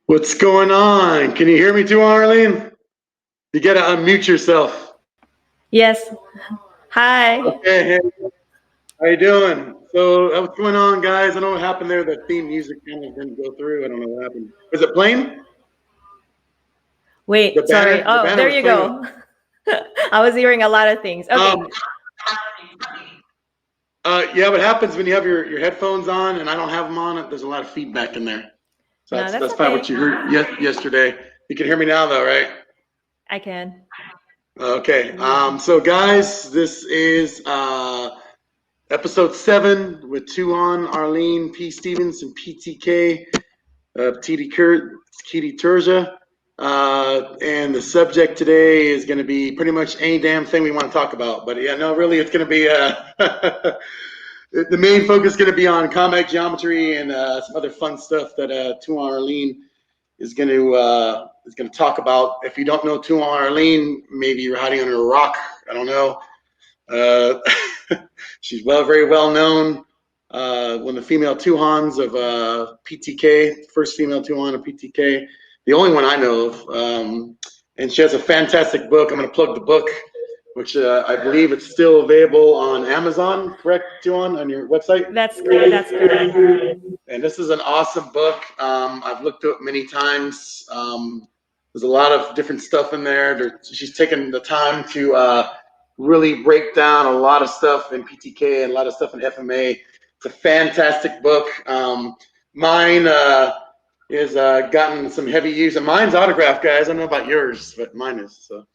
What's going on? Can you hear me, Tuhon Arlene? You gotta unmute yourself. Yes. Hi. Okay, hey. How you doing? So what's going on, guys? I don't know what happened there. The theme music kind of didn't go through. I don't know what happened. Was it playing? Wait, sorry. Oh, there you go. I was hearing a lot of things. Okay. Yeah, what happens when you have your headphones on and I don't have them on? There's a lot of feedback in there. So that's okay. probably what you heard yesterday. You can hear me now, though, right? I can. Okay. So guys, this is episode 7 with Tuhon Arlene P Stevens and PTK Pekiti-Tirsia. And the subject today is going to be pretty much any damn thing we want to talk about. But yeah, no, really, it's going to be the main focus is going to be on combat geometry and some other fun stuff that Tuhon Arlene is going to talk about. If you don't know Tuhon Arlene, maybe you're hiding under a rock. I don't know. She's very well known. One of the female Tuhons of PTK, first female Tuhon of PTK, the only one I know of. And she has a fantastic book. I'm going to plug the book, which I believe it's still available on Amazon, correct, Tuhon, on your website? That's correct. That's correct. And this is an awesome book. I've looked through it many times. There's a lot of different stuff in there. She's taken the time to really break down a lot of stuff in PTK and a lot of stuff in FMA. It's a fantastic book. Mine has gotten some heavy use, and mine's autographed, guys. I don't know about yours, but mine is. So,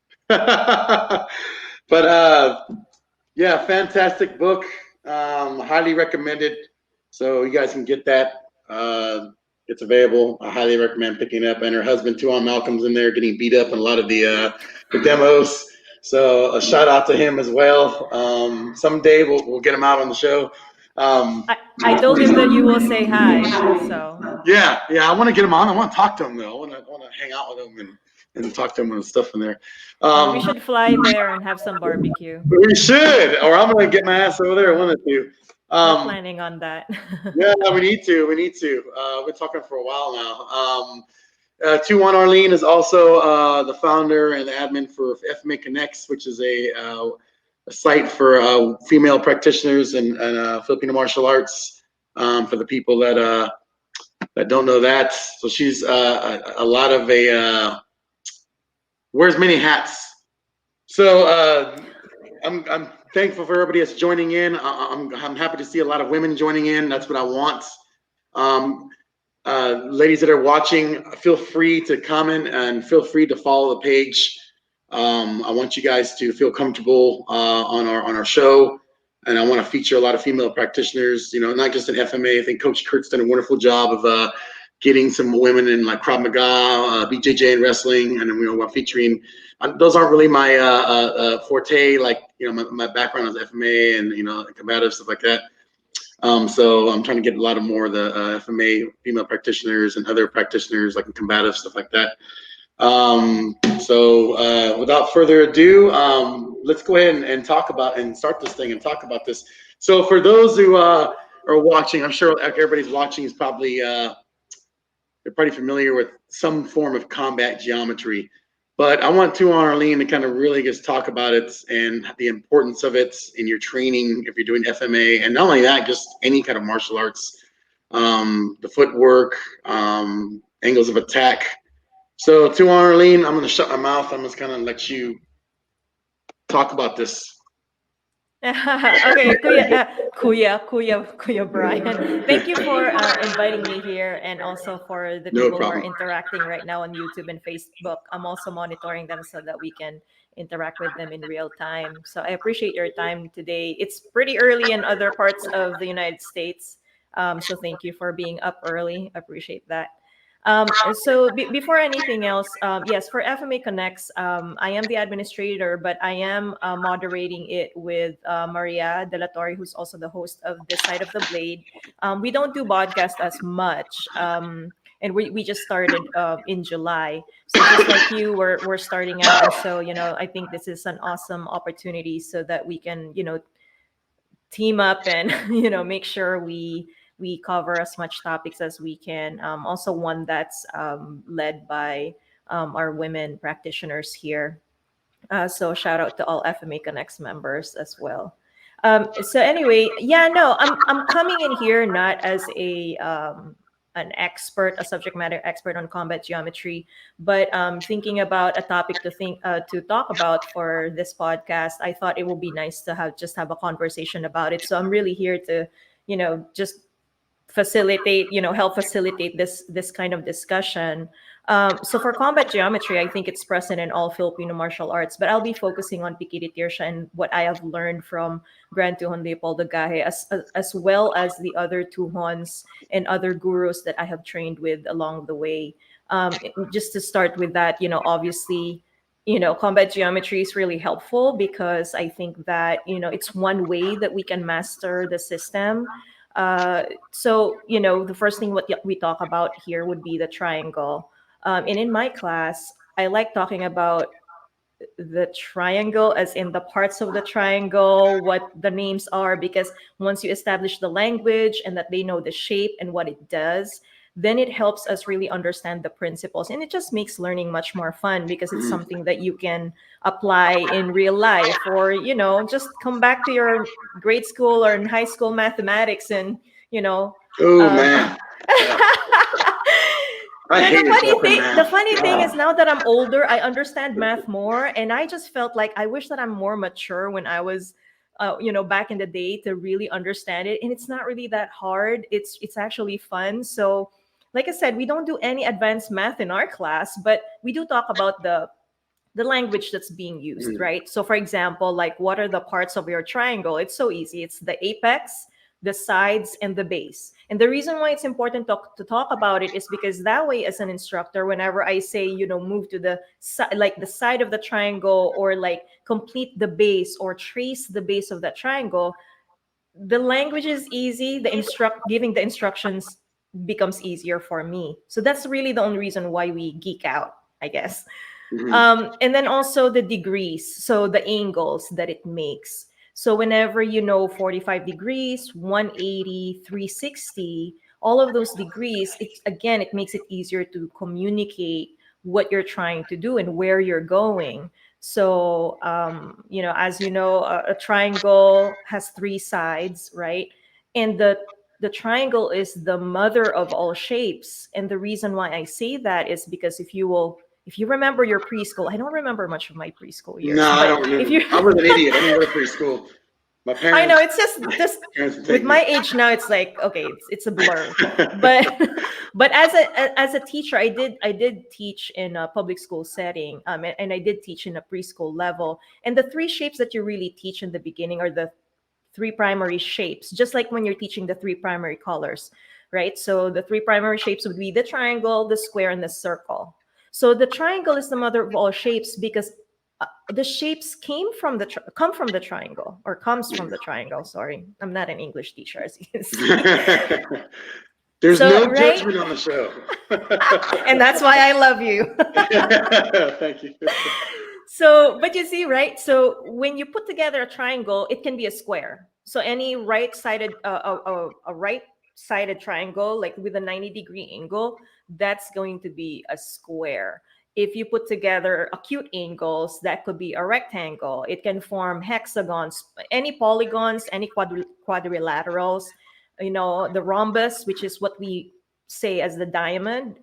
but yeah, fantastic book. Highly recommended. So you guys can get that. It's available. I highly recommend picking it up. And her husband, Tuhon Malcolm's in there getting beat up in a lot of the demos. So a shout out to him as well. Someday we'll get him out on the show. I told him that you will say hi. So yeah, I want to get him on. I want to talk to him though. I want to hang out with him and talk to him and stuff in there. we should fly there and have some barbecue. We should, or I'm gonna get my ass over there. I want to. We're planning on that. Yeah, we need to. We've been talking for a while now. Tuhon Arlene is also the founder and the admin for FMAConnects, which is a site for female practitioners and Filipino martial arts. For the people that don't know that, so she's a lot of wears many hats. So I'm thankful for everybody that's joining in. I'm happy to see a lot of women joining in. That's what I want. Ladies that are watching, feel free to comment and feel free to follow the page. I want you guys to feel comfortable on our show, and I want to feature a lot of female practitioners. You know, not just in FMA. I think Coach Kurt's done a wonderful job of getting some women in like Krav Maga, BJJ, and wrestling, and we're featuring. Those aren't really my forte. Like, you know, my background is FMA and combative stuff like that. So I'm trying to get a lot of more of the FMA female practitioners and other practitioners like combative stuff like that. So without further ado, let's go ahead and talk about and start this thing and talk about this. So for those who are watching, I'm sure everybody's watching is probably they're pretty familiar with some form of combat geometry. But I want Tuhon Arlene to kind of really just talk about it and the importance of it in your training if you're doing FMA, and not only that, just any kind of martial arts, the footwork, angles of attack. So Tuhon Arlene, I'm going to shut my mouth. I'm just going to let you talk about this. Okay, Kuya Brian. Thank you for inviting me here, and also for the people who are interacting right now on YouTube and Facebook. I'm also monitoring them so that we can interact with them in real time. So I appreciate your time today. It's pretty early in other parts of the United States, so thank you for being up early. I appreciate that. Before anything else, yes, for FMA Connects, I am the administrator, but I am moderating it with Maria De La Torre, who's also the host of This Side of the Blade. We don't do podcast as much. And we just started in July. So just like you, we're starting out. And so, I think this is an awesome opportunity so that we can, team up and make sure we cover as much topics as we can. Also one that's led by our women practitioners here. So shout out to all FMA Connects members as well. So anyway, yeah, no, I'm coming in here not as an expert, a subject matter expert on combat geometry, but thinking about a topic to talk about for this podcast. I thought it would be nice to have a conversation about it. So I'm really here to, just facilitate, help facilitate this kind of discussion. So for combat geometry, I think it's present in all Filipino martial arts, but I'll be focusing on Pekiti-Tirsia and what I have learned from Grand Tuhon Leopoldo Gahe, as well as the other Tuhons and other gurus that I have trained with along the way. Just to start with that, obviously, combat geometry is really helpful because I think that, it's one way that we can master the system. The first thing what we talk about here would be the triangle. And in my class, I like talking about the triangle as in the parts of the triangle, what the names are, because once you establish the language and that they know the shape and what it does, then it helps us really understand the principles. And it just makes learning much more fun because it's something that you can apply in real life, or, just come back to your grade school or in high school mathematics and, Oh man. The funny thing is now that I'm older, I understand math more, and I just felt like I wish that I'm more mature when I was, back in the day to really understand it. And it's not really that hard. It's actually fun. So, like I said, we don't do any advanced math in our class, but we do talk about the language that's being used, right? So, for example, like what are the parts of your triangle? It's so easy. It's the apex, the sides, and the base. And the reason why it's important to talk about it is because that way, as an instructor, whenever I say, move to the side, like the side of the triangle, or like complete the base or trace the base of that triangle, the language is easy. Giving the instructions becomes easier for me. So that's really the only reason why we geek out, I guess. And then also the degrees, so the angles that it makes. So whenever 45 degrees, 180, 360, all of those degrees, it makes it easier to communicate what you're trying to do and where you're going. So, as you know, a triangle has three sides, right? And the triangle is the mother of all shapes. And the reason why I say that is because if you remember your preschool, I don't remember much of my preschool years. No, I don't remember. I was an idiot. I didn't go to preschool. My parents. I know, it's just with my age now, it's like, okay, it's a blur. but as a teacher, I did teach in a public school setting, and I did teach in a preschool level. And the three shapes that you really teach in the beginning are the three primary shapes, just like when you're teaching the three primary colors, right? So the three primary shapes would be the triangle, the square, and the circle. So the triangle is the mother of all shapes because the shapes come from the triangle, or comes from the triangle. Sorry, I'm not an English teacher, as you can see. There's no judgment on the show. And that's why I love you. Thank you. So, but you see, right? So when you put together a triangle, it can be a square. So any right-sided, a right-sided triangle, like with a 90-degree angle, that's going to be a square. If you put together acute angles, that could be a rectangle. It can form hexagons, any polygons, any quadrilaterals. The rhombus, which is what we say as the diamond,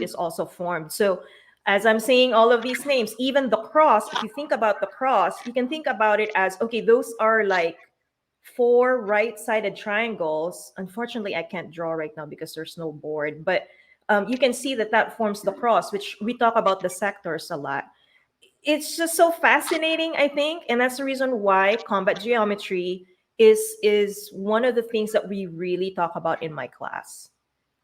is also formed. So as I'm saying all of these names, even the cross, if you think about the cross, you can think about it as, okay, those are like 4 right-sided triangles. Unfortunately, I can't draw right now because there's no board, but you can see that forms the cross, which we talk about the sectors a lot. It's just so fascinating, I think, and that's the reason why combat geometry is one of the things that we really talk about in my class.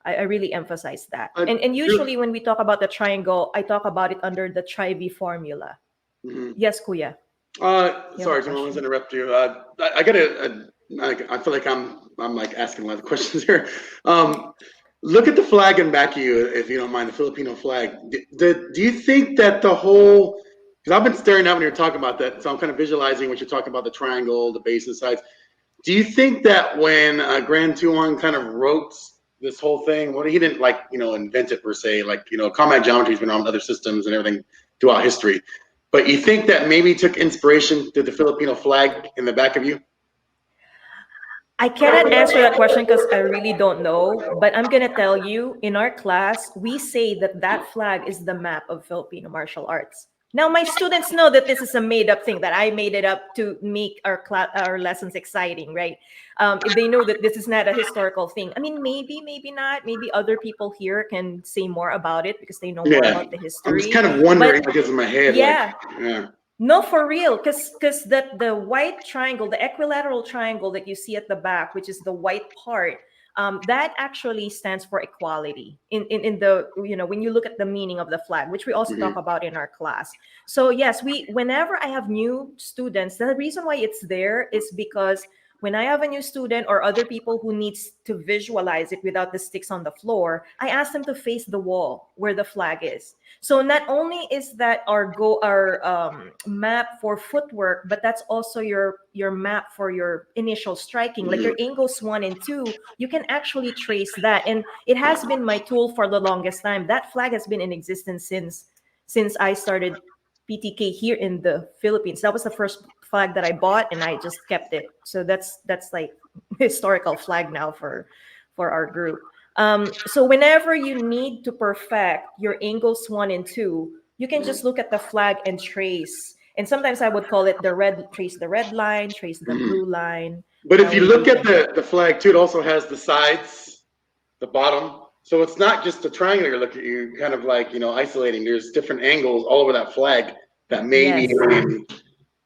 I really emphasize that. Uh, And usually when we talk about the triangle, I talk about it under the Tri-V formula. mhm. Yes, Kuya. You have a Sorry, I was question? interrupt you. I got I feel like I'm like asking a lot of questions here. Look at the flag in back of you, if you don't mind, the Filipino flag. Do you think that the whole, because I've been staring at when you're talking about that, so I'm kind of visualizing what you're talking about, the triangle, the base and sides. Do you think that when Grand Tuhon kind of wrote this whole thing, well, he didn't like, invent it per se, like, combat geometry's been on other systems and everything throughout history. But you think that maybe he took inspiration to the Filipino flag in the back of you? I cannot answer that question because I really don't know. But I'm gonna tell you, in our class, we say that that flag is the map of Filipino martial arts. Now, my students know that this is a made-up thing, that I made it up to make our lessons exciting, right? If they know that this is not a historical thing. I mean, maybe not. Maybe other people here can say more about it because they know more Yeah, about the I'm just history. kind of But wondering because in my head, like, yeah, yeah. no, for real, because that the white triangle, the equilateral triangle that you see at the back, which is the white part, that actually stands for equality in the, when you look at the meaning of the flag, which we also Mhm. talk about in our class. So yes, whenever I have new students, the reason why it's there is because when I have a new student or other people who needs to visualize it without the sticks on the floor, I ask them to face the wall where the flag is. So not only is that our map for footwork, but that's also your map for your initial striking, like your Mhm. angles 1 and 2. You can actually trace that, and it has been my tool for the longest time. That flag has been in existence since I started PTK here in the Philippines. That was the first flag that I bought, and I just kept it. So that's like historical flag now for our group. So whenever you need to perfect your angles 1 and 2, you can just look at the flag and trace. And sometimes I would call it trace the red line, trace the Mhm. blue line. But if That you way you look at can. the flag too, it also has the sides, the bottom. So it's not just a triangle you're looking at, you're kind of like, isolating. There's different angles all over that flag that maybe, Yes.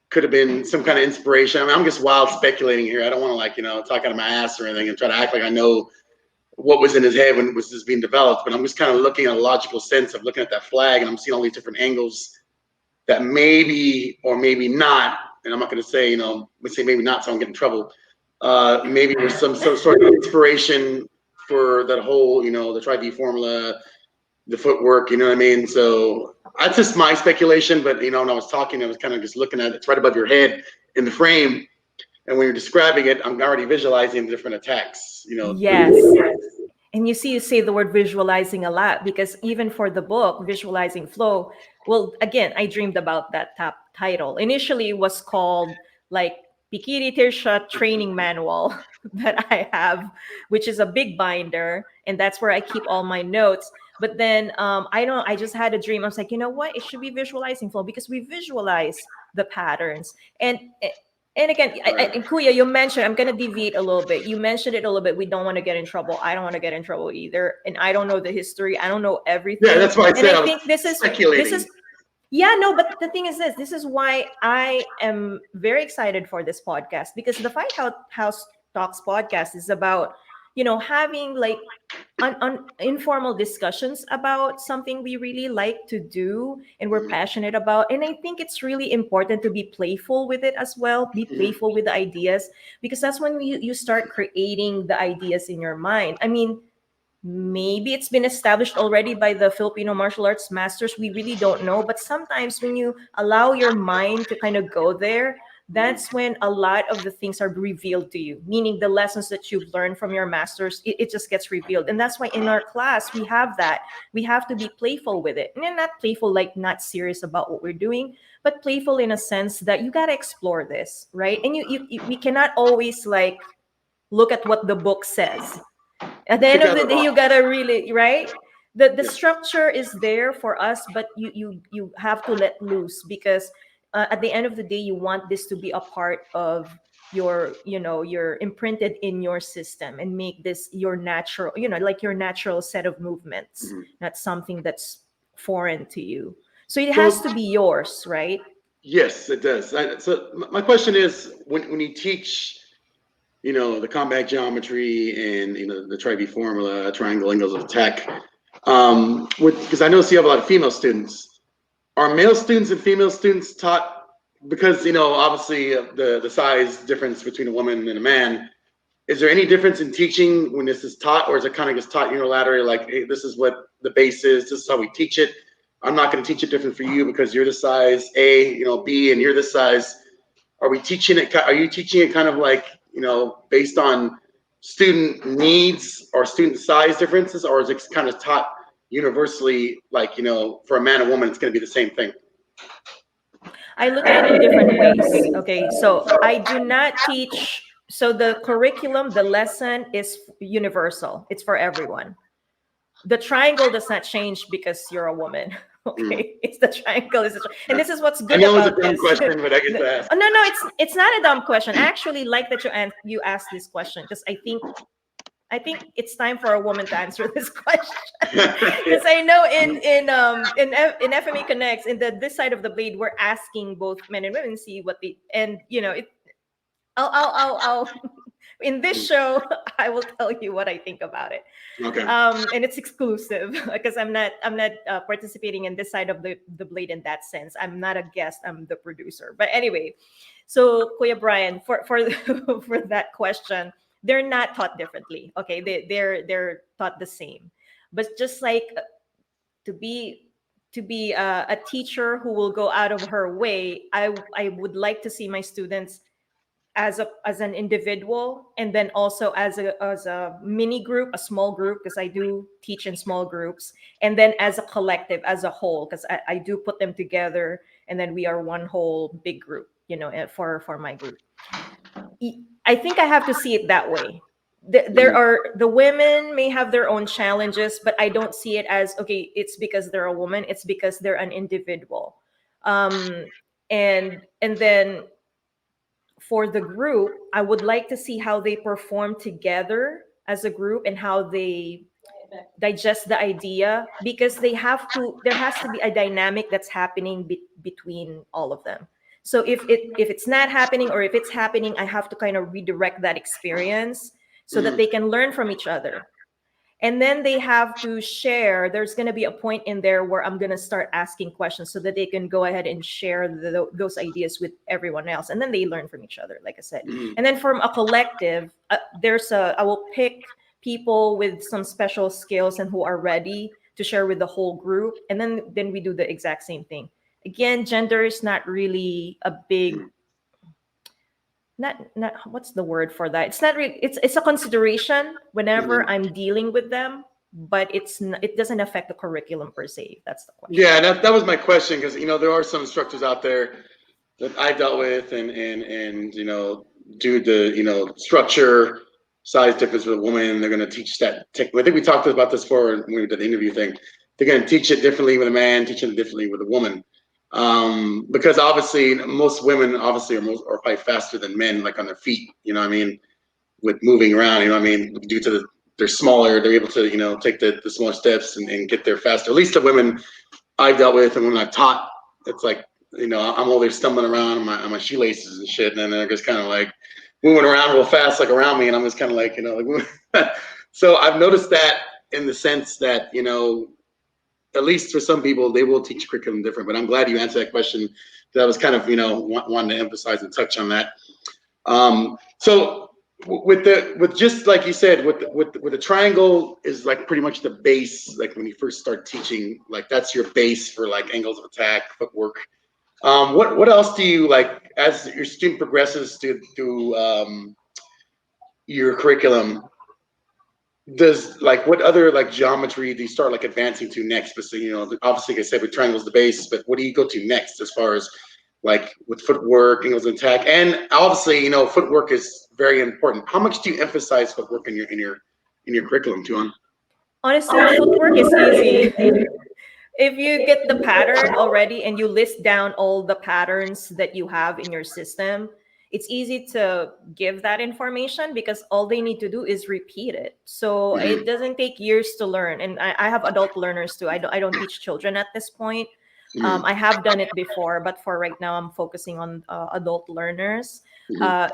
could have been some kind of inspiration. I mean, I'm just wild speculating here. I don't want to like, talk out of my ass or anything and try to act like I know what was in his head when it was just being developed. But I'm just kind of looking at a logical sense of looking at that flag and I'm seeing all these different angles that maybe or maybe not, and I'm not going to say, let's say maybe not, so I don't get in trouble. Maybe there's some sort of inspiration for that whole, the Tri-V formula, the footwork, you know what I mean? So that's just my speculation, but, when I was talking, I was kind of just looking at it. It's right above your head in the frame. And when you're describing it, I'm already visualizing the different attacks. Yes. And you say the word visualizing a lot, because even for the book, Visualizing Flow, well, again, I dreamed about that top title. Initially, it was called like Pekiti-Tirsia Training Manual that I have, which is a big binder. And that's where I keep all my notes. But then I just had a dream. I was like, you know what? It should be Visualizing Flow because we visualize the patterns. And again, and Kuya, you mentioned, I'm going to deviate a little bit. You mentioned it a little bit. We don't want to get in trouble. I don't want to get in trouble either. And I don't know the history. I don't know Yeah, everything. that's why I And said I I was think this speculating. is, yeah, no, but the thing is this. This is why I am very excited for this podcast, because the Fight House Talks podcast is about, having like informal discussions about something we really like to do and we're Mhm. passionate about. And I think it's really important to be playful with it as well. Be Mhm. playful with the ideas, because that's when you start creating the ideas in your mind. I mean, maybe it's been established already by the Filipino martial arts masters. We really don't know. But sometimes when you allow your mind to kind of go there, that's when a lot of the things are revealed to you, meaning the lessons that you've learned from your masters, it just gets revealed. And that's why in our class, we have that. We have to be playful with it. And then not playful, like not serious about what we're doing, but playful in a sense that you got to explore this, right? And we cannot always like look at what the book says. At the end Check of out the the day, you box. gotta really, right, the Yes. structure is there for us, but you have to let loose, because at the end of the day, you want this to be a part of your imprinted in your system, and make this your natural, like your natural set of movements, Mhm. not something that's foreign to you. So it has So to be yours, right? yes, it does. So my question is, when you teach, the combat geometry and the tri-B formula, triangle angles of attack. Because I notice you have a lot of female students. Are male students and female students taught, because obviously the size difference between a woman and a man? Is there any difference in teaching when this is taught, or is it kind of just taught unilaterally, like, hey, this is what the base is, this is how we teach it? I'm not going to teach it different for you because you're the size A, B, and you're this size. Are you teaching it kind of like, based on student needs or student size differences, or is it kind of taught universally, like, for a man and woman, it's going to be the same thing? I look at it in different ways. Okay, so I do not teach. So the curriculum, the lesson is universal. It's for everyone. The triangle does not change because you're a woman. Okay, it's the triangle. And this is what's good about this. I know it's a dumb question, but I get to ask. No, it's not a dumb question. I actually like that you asked this question, because I think it's time for a woman to answer this question. Because I know in FMAConnects, in this side of the blade, we're asking both men and women, see what they, and I'll in this show, I will tell you what I think about it. Okay. And it's exclusive because I'm not participating in this side of the blade in that sense. I'm not a guest. I'm the producer. But anyway, so Kuya Brian, for for that question, they're not taught differently. Okay, they're taught the same. But just like to be a teacher who will go out of her way, I would like to see my students as an individual, and then also as a mini group, a small group, because I do teach in small groups, and then as a collective, as a whole, because I do put them together, and then we are one whole big group, for my group. I think I have to see it that way. The women may have their own challenges, but I don't see it as, okay, it's because they're a woman, it's because they're an individual. And then for the group, I would like to see how they perform together as a group and how they digest the idea, because there has to be a dynamic that's happening between all of them. So if it's not happening, or if it's happening, I have to kind of redirect that experience so that they can learn from each other. And then they have to share. There's going to be a point in there where I'm going to start asking questions so that they can go ahead and share those ideas with everyone else. And then they learn from each other, like I said. And then from a collective, I will pick people with some special skills and who are ready to share with the whole group. And then we do the exact same thing. Again, gender is not really a big, not what's the word for that? It's not really, it's a consideration whenever I'm dealing with them, but it doesn't affect the curriculum per se. That's the question. Yeah, that was my question, because there are some instructors out there that I dealt with and do the structure, size difference with a woman. They're going to teach that. I think we talked about this before when we did the interview thing. They're going to teach it differently with a man, teach it differently with a woman. Because obviously most women are probably faster than men, like on their feet, with moving around, due to they're smaller, they're able to, take the smaller steps and get there faster. At least the women I've dealt with and when I've taught, it's like, I'm over there stumbling around on my shoelaces and shit. And then they're just kind of like moving around real fast, like around me. And I'm just kind of like, so I've noticed that in the sense that, at least for some people, they will teach curriculum different. But I'm glad you answered that question. That was kind of, wanting to emphasize and touch on that. So with just like you said, with the triangle is like pretty much the base. Like when you first start teaching, like that's your base for like angles of attack, footwork. What else do you like as your student progresses through your curriculum? Does what other geometry do you start advancing to next? But obviously, like I said, with triangles the base, but what do you go to next as far as with footwork, angles of attack, and obviously footwork is very important. How much do you emphasize footwork in your curriculum, Tuhon? Honestly, footwork is easy. If you get the pattern already and you list down all the patterns that you have in your system, it's easy to give that information because all they need to do is repeat it. So it doesn't take years to learn. And I have adult learners too. I don't teach children at this point, I have done it before, but for right now, I'm focusing on adult learners.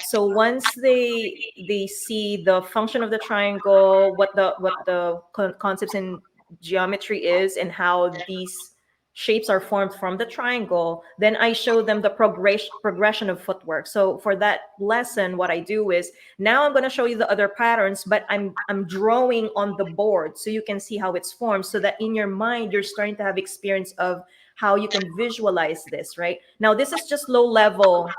So once they see the function of the triangle, what the concepts in geometry is, and how these shapes are formed from the triangle, then I show them the progression of footwork. So for that lesson, what I do is, now I'm going to show you the other patterns, but I'm drawing on the board so you can see how it's formed, so that in your mind you're starting to have experience of how you can visualize this. Right now, this is just low level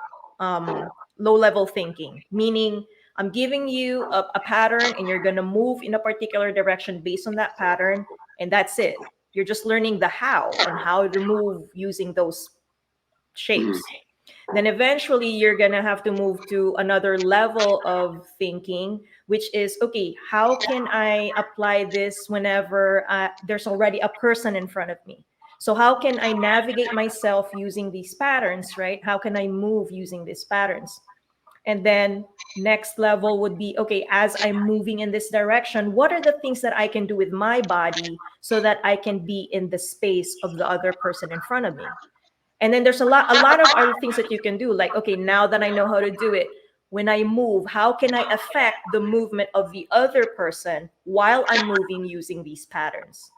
thinking, meaning I'm giving you a pattern and you're going to move in a particular direction based on that pattern, and that's it. You're just learning the how and how to move using those shapes. Then eventually you're going to have to move to another level of thinking, which is, okay, how can I apply this whenever there's already a person in front of me? So how can I navigate myself using these patterns, right? How can I move using these patterns? And then next level would be, okay, as I'm moving in this direction, what are the things that I can do with my body so that I can be in the space of the other person in front of me? And then there's a lot of other things that you can do. Like, okay, now that I know how to do it, when I move, how can I affect the movement of the other person while I'm moving using these patterns?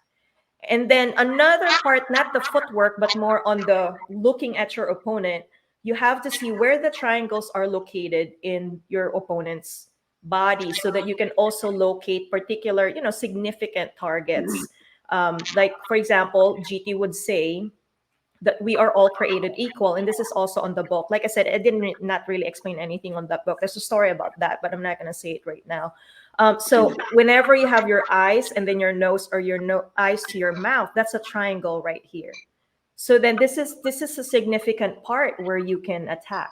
And then another part, not the footwork, but more on the looking at your opponent, you have to see where the triangles are located in your opponent's body, so that you can also locate particular, significant targets. Like, for example, GT would say that we are all created equal, and this is also on the book. Like I said, I didn't not really explain anything on that book. There's a story about that, but I'm not going to say it right now. So whenever you have your eyes and then your nose, or your eyes to your mouth, that's a triangle right here. So then this is a significant part where you can attack,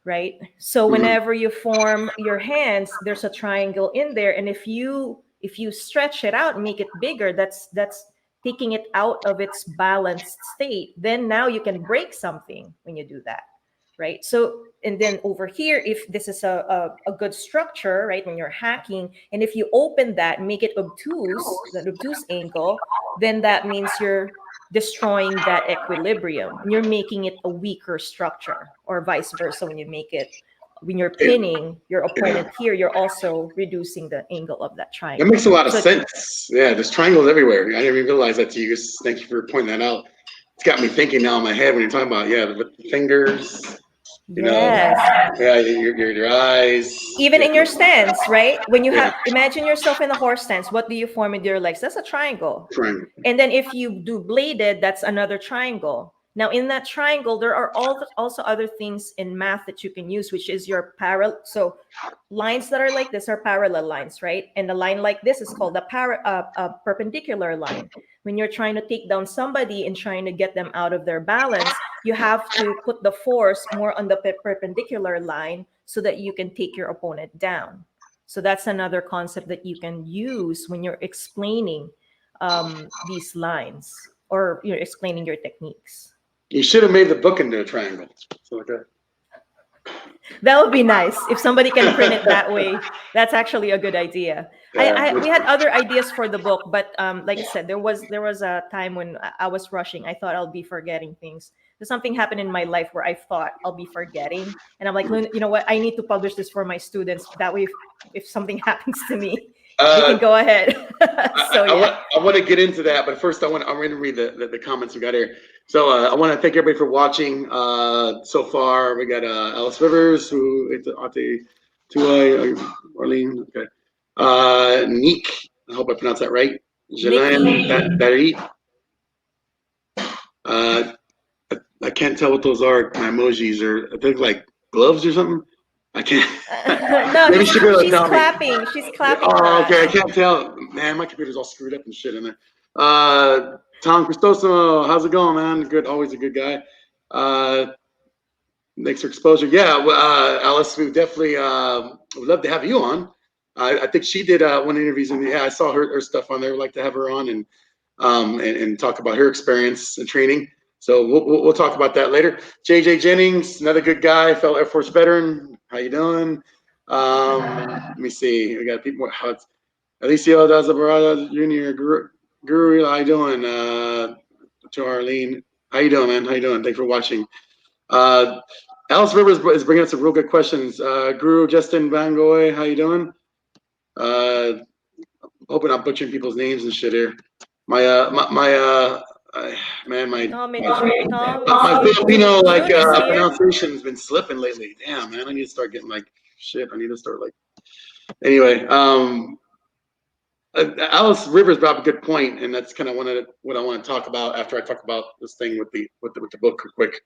right? So whenever you form your hands, there's a triangle in there, and if you stretch it out and make it bigger, that's taking it out of its balanced state. Then now you can break something when you do that, right? So, and then over here, if this is a good structure, right, when you're hacking, and if you open that and make it obtuse, that obtuse angle, then that means you're destroying that equilibrium, and you're making it a weaker structure, or vice versa. When you're pinning your opponent here, you're also reducing the angle of that triangle. That makes a lot of sense. Yeah, there's triangles everywhere. I didn't even realize that to you. Thank you for pointing that out. It's got me thinking now in my head when you're talking about, with the fingers, your eyes. Even in your stance, right? When you imagine yourself in a horse stance, what do you form with your legs? That's a triangle. And then if you do bladed, that's another triangle. Now, in that triangle, there are also other things in math that you can use, which is your parallel. So lines that are like this are parallel lines, right? And a line like this is called a perpendicular line. When you're trying to take down somebody and trying to get them out of their balance, you have to put the force more on the perpendicular line so that you can take your opponent down. So that's another concept that you can use when you're explaining these lines, or you're explaining your techniques. You should have made the book into a triangle. That would be nice if somebody can print it that way. That's actually a good idea. We had other ideas for the book, but like I said, there was a time when I was rushing. I thought I'll be forgetting things. There's something happened in my life where I thought I'll be forgetting, and I'm like, you know what? I need to publish this for my students. That way, if something happens to me, you can go ahead. I want to get into that, but first I'm going to read the comments we got here. So I want to thank everybody for watching so far. We got Alice Rivers, who Tuhon Arlene, okay. Nick, I hope I pronounced that right. Jelaine Darit. I can't tell what those are. My emojis are, I think, like gloves or something. I can't. No, maybe she's clapping. She's clapping. Oh, okay. I can't tell. Man, my computer's all screwed up and shit in there. Tom Cristoso, how's it going, man? Good, always a good guy. Thanks for exposure. Yeah, Alice, we definitely would love to have you on. I think she did one interviews, and I saw her stuff on there. We'd like to have her on and talk about her experience and training. So we'll talk about that later. JJ Jennings, another good guy, fellow Air Force veteran. How you doing? Let me see. We got people. Alicia Dazabarada Jr. Guru, how you doing? to Arlene. How you doing, man? How you doing? Thanks for watching. Alice Rivers is bringing us some real good questions. Guru Justin Bangoy, how you doing? Hoping I'm butchering people's names and shit here. Man, Tom, Tom my is here. Filipino June is here. pronunciation has been slipping lately. Damn, man, I need to start getting like shit. I need to start like. Anyway, Alice Rivers brought up a good point, and that's kind of what I want to talk about after I talk about this thing with the book quick.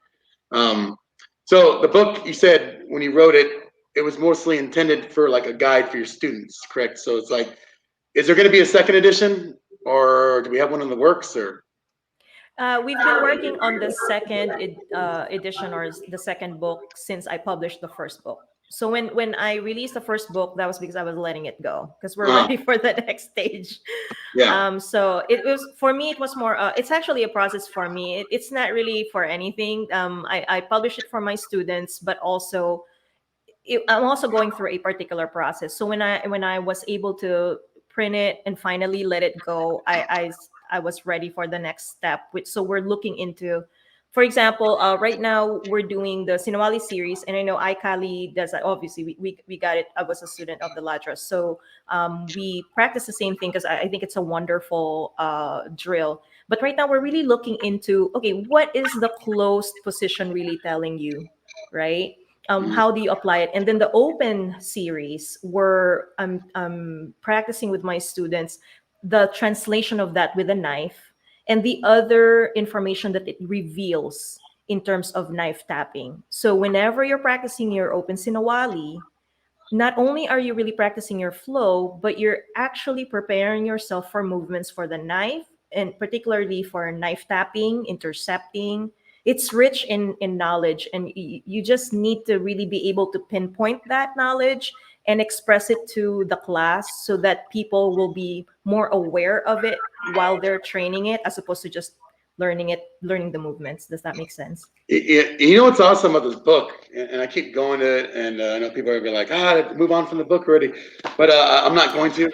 So the book, you said when you wrote it, it was mostly intended for like a guide for your students, correct? So it's like, is there going to be a second edition, or do we have one in the works, or? We've been working on the second edition or the second book since I published the first book. So when I released the first book, that was because I was letting it go because we're ready for the next stage. Yeah. So it was for me. It was more. It's actually a process for me. It's not really for anything. I publish it for my students, but also I'm also going through a particular process. So when I was able to print it and finally let it go, I was ready for the next step. So we're looking into, for example, right now we're doing the Sinawali series, and I know iKali does that. Obviously, we got it. I was a student of the Ladra, so we practice the same thing because I think it's a wonderful drill. But right now we're really looking into, okay, what is the closed position really telling you, right? How do you apply it? And then the open series, where I'm practicing with my students the translation of that with a knife and the other information that it reveals in terms of knife tapping. So whenever you're practicing your open Sinawali, not only are you really practicing your flow, but you're actually preparing yourself for movements for the knife, and particularly for knife tapping, intercepting. It's rich in knowledge, and you just need to really be able to pinpoint that knowledge and express it to the class so that people will be more aware of it while they're training it, as opposed to just learning the movements. Does that make sense? You know what's awesome about this book, and I keep going to it, and I know people are gonna be like, move on from the book already, but I'm not going to,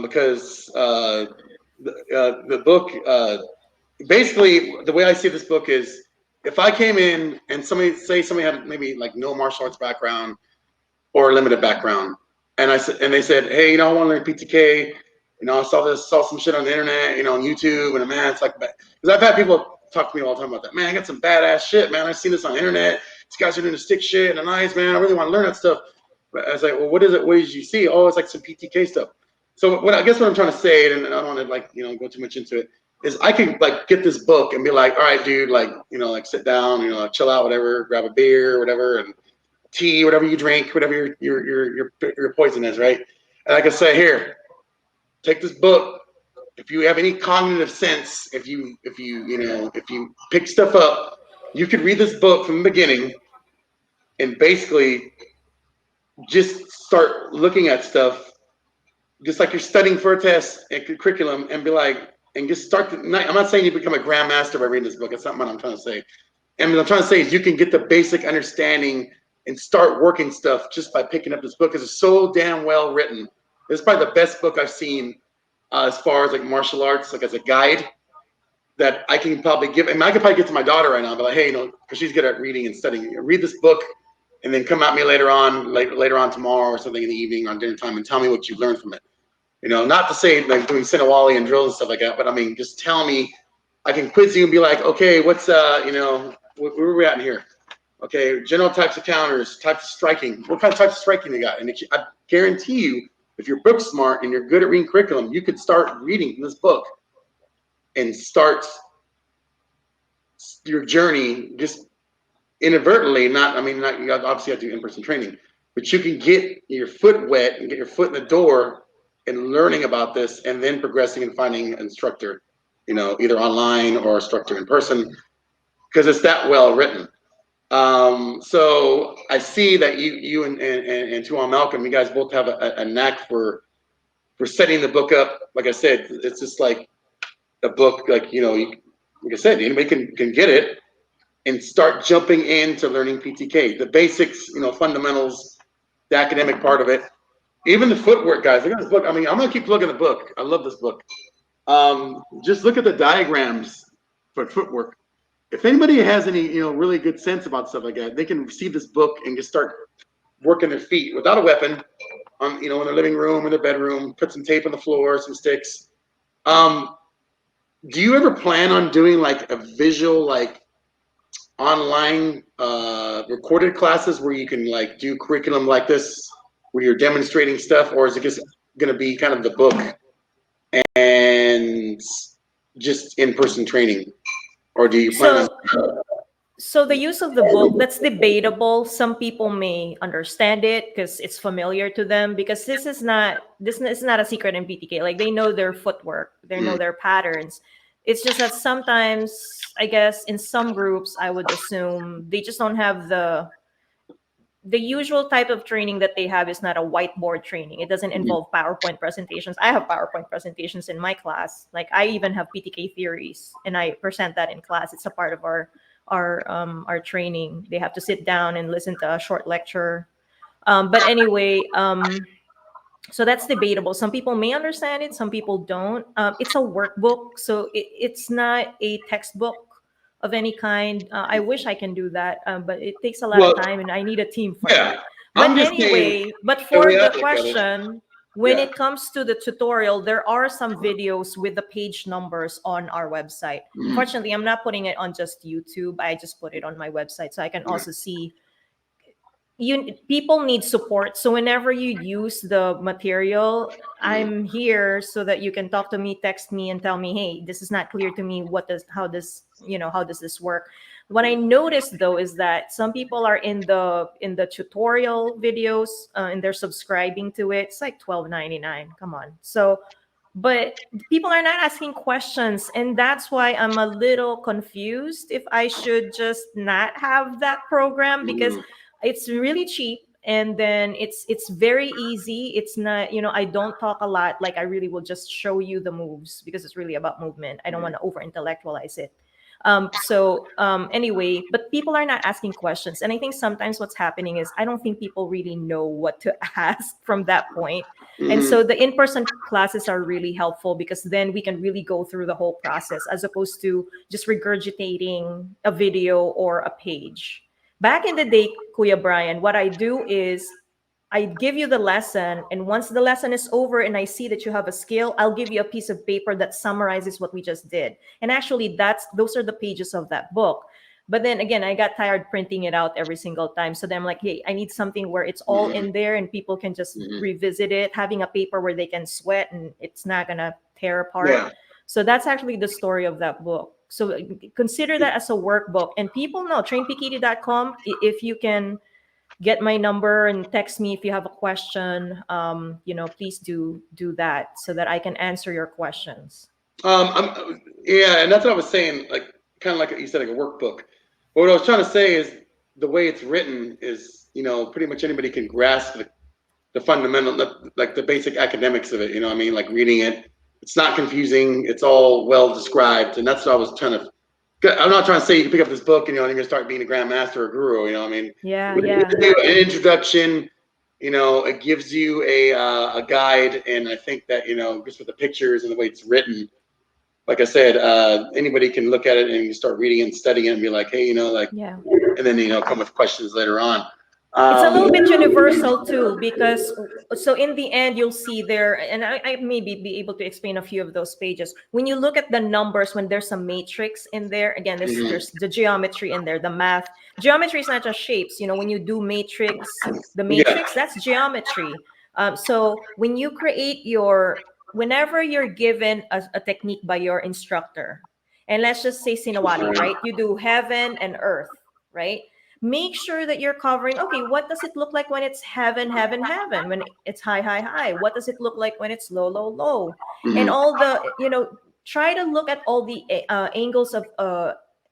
because the book, basically, the way I see this book is, if I came in and somebody had maybe like no martial arts background or limited background, and they said, hey, I want to learn PTK, I saw some shit on the internet, on YouTube, and man, it's like, because I've had people talk to me all the time about that. Man, I got some badass shit, man. I've seen this on the internet. These guys are doing the stick shit and the knives, man. I really want to learn that stuff. But I was like, well, what is it? What did you see? Oh, it's like some PTK stuff. So I guess what I'm trying to say, and I don't want to go too much into it, is I can get this book and be like, all right, dude, sit down, chill out, whatever, grab a beer, whatever, and tea, whatever you drink, whatever your poison is, right? And I can say, here, take this book. If you have any cognitive sense, if you pick stuff up, you could read this book from the beginning and basically just start looking at stuff, just like you're studying for a test and curriculum, and be like, and just start. I'm not saying you become a grandmaster by reading this book. It's not what I'm trying to say. And what I'm trying to say is you can get the basic understanding and start working stuff just by picking up this book, because it's so damn well written. It's probably the best book I've seen as far as like martial arts, like as a guide, that I can probably give. I mean, I could probably get to my daughter right now and be like, hey, because she's good at reading and studying. Read this book, and then come at me later on tomorrow or something in the evening on dinner time and tell me what you learned from it. Not to say like doing Sinawali and drills and stuff like that, but I mean, just tell me. I can quiz you and be like, okay, what's where are we at in here? Okay, general types of counters, types of striking. What kind of types of striking you got? And I guarantee you, if you're book smart and you're good at reading curriculum, you could start reading from this book and start your journey just inadvertently. You obviously have to do in-person training, but you can get your foot wet and get your foot in the door and learning about this, and then progressing and finding an instructor, either online or instructor in person, because it's that well written. So I see that you and Tuhon Malcolm, you guys both have a knack for setting the book up. Like I said, it's just like a book, like I said, anybody can get it and start jumping into learning PTK, the basics, fundamentals, the academic part of it, even the footwork, guys. Look at this book. I'm gonna keep looking at the book. I love this book. Just look at the diagrams footwork. If anybody has any, really good sense about stuff like that, they can receive this book and just start working their feet without a weapon on, in their living room, in their bedroom, put some tape on the floor, some sticks. Do you ever plan on doing like a visual, like online recorded classes where you can like do curriculum like this, where you're demonstrating stuff, or is it just going to be kind of the book and just in-person training, or do you plan on? So the use of the book, that's debatable. Some people may understand it because it's familiar to them, because this is not a secret in PTK. Like, they know their footwork, they know their patterns. It's just that sometimes, I guess, in some groups, I would assume they just don't have the usual type of training that they have is not a whiteboard training. It doesn't involve PowerPoint presentations. I have PowerPoint presentations in my class. Like, I even have PTK theories, and I present that in class. It's a part of our training. They have to sit down and listen to a short lecture. But anyway, so that's debatable. Some people may understand it, some people don't. It's a workbook, so it's not a textbook of any kind. I wish I can do that, but it takes a lot of time, and I need a team for that. But I'm just anyway, saying, but for way I the look at it, question, when yeah. it comes to the tutorial, there are some videos with the page numbers on our website. Unfortunately, I'm not putting it on just YouTube. I just put it on my website so I can also see. People need support, so whenever you use the material, I'm here so that you can talk to me, text me, and tell me, hey, this is not clear to me. How does this work? What I noticed though is that some people are in the tutorial videos, and they're subscribing to it. It's like $12.99. Come on. So, but people are not asking questions, and that's why I'm a little confused if I should just not have that program, because it's really cheap, and then it's very easy. It's not, I don't talk a lot. Like, I really will just show you the moves because it's really about movement. I don't want to over intellectualize it. Anyway, but people are not asking questions, and I think sometimes what's happening is I don't think people really know what to ask from that point. And so the in-person classes are really helpful, because then we can really go through the whole process as opposed to just regurgitating a video or a page. Back in the day, Kuya Brian, what I do is I give you the lesson, and once the lesson is over and I see that you have a skill, I'll give you a piece of paper that summarizes what we just did. And actually, those are the pages of that book. But then again, I got tired printing it out every single time. So then I'm like, hey, I need something where it's all in there and people can just revisit it, having a paper where they can sweat and it's not gonna tear apart. Yeah. So that's actually the story of that book. So consider that as a workbook. And people know, trainpekiti.com, if you can get my number and text me if you have a question, please do that so that I can answer your questions. Yeah, and that's what I was saying, like kind of like you said, like a workbook. But what I was trying to say is the way it's written is, pretty much anybody can grasp the fundamental, like the basic academics of it. You know what I mean? Like reading it, it's not confusing. It's all well described, and that's what I was trying to. I'm not trying to say you can pick up this book and you're gonna start being a grandmaster or guru. You know what I mean? Yeah, But yeah. it gives you an introduction. It gives you a guide, and I think that just with the pictures and the way it's written, like I said, anybody can look at it and you start reading and studying it and be like, hey, Yeah. and then come with questions later on. It's a little bit universal too, because so in the end you'll see there, and I maybe be able to explain a few of those pages. When you look at the numbers, when there's a matrix in there, again, there's the geometry in there, the math. Geometry is not just shapes. When you do matrix, the matrix, that's geometry. So when you create whenever you're given a technique by your instructor, and let's just say Sinawali, right? You do heaven and earth, right? Make sure that you're covering, okay, what does it look like when it's heaven, heaven, heaven, when it's high, high, high? What does it look like when it's low, low, low? And all try to look at all the angles of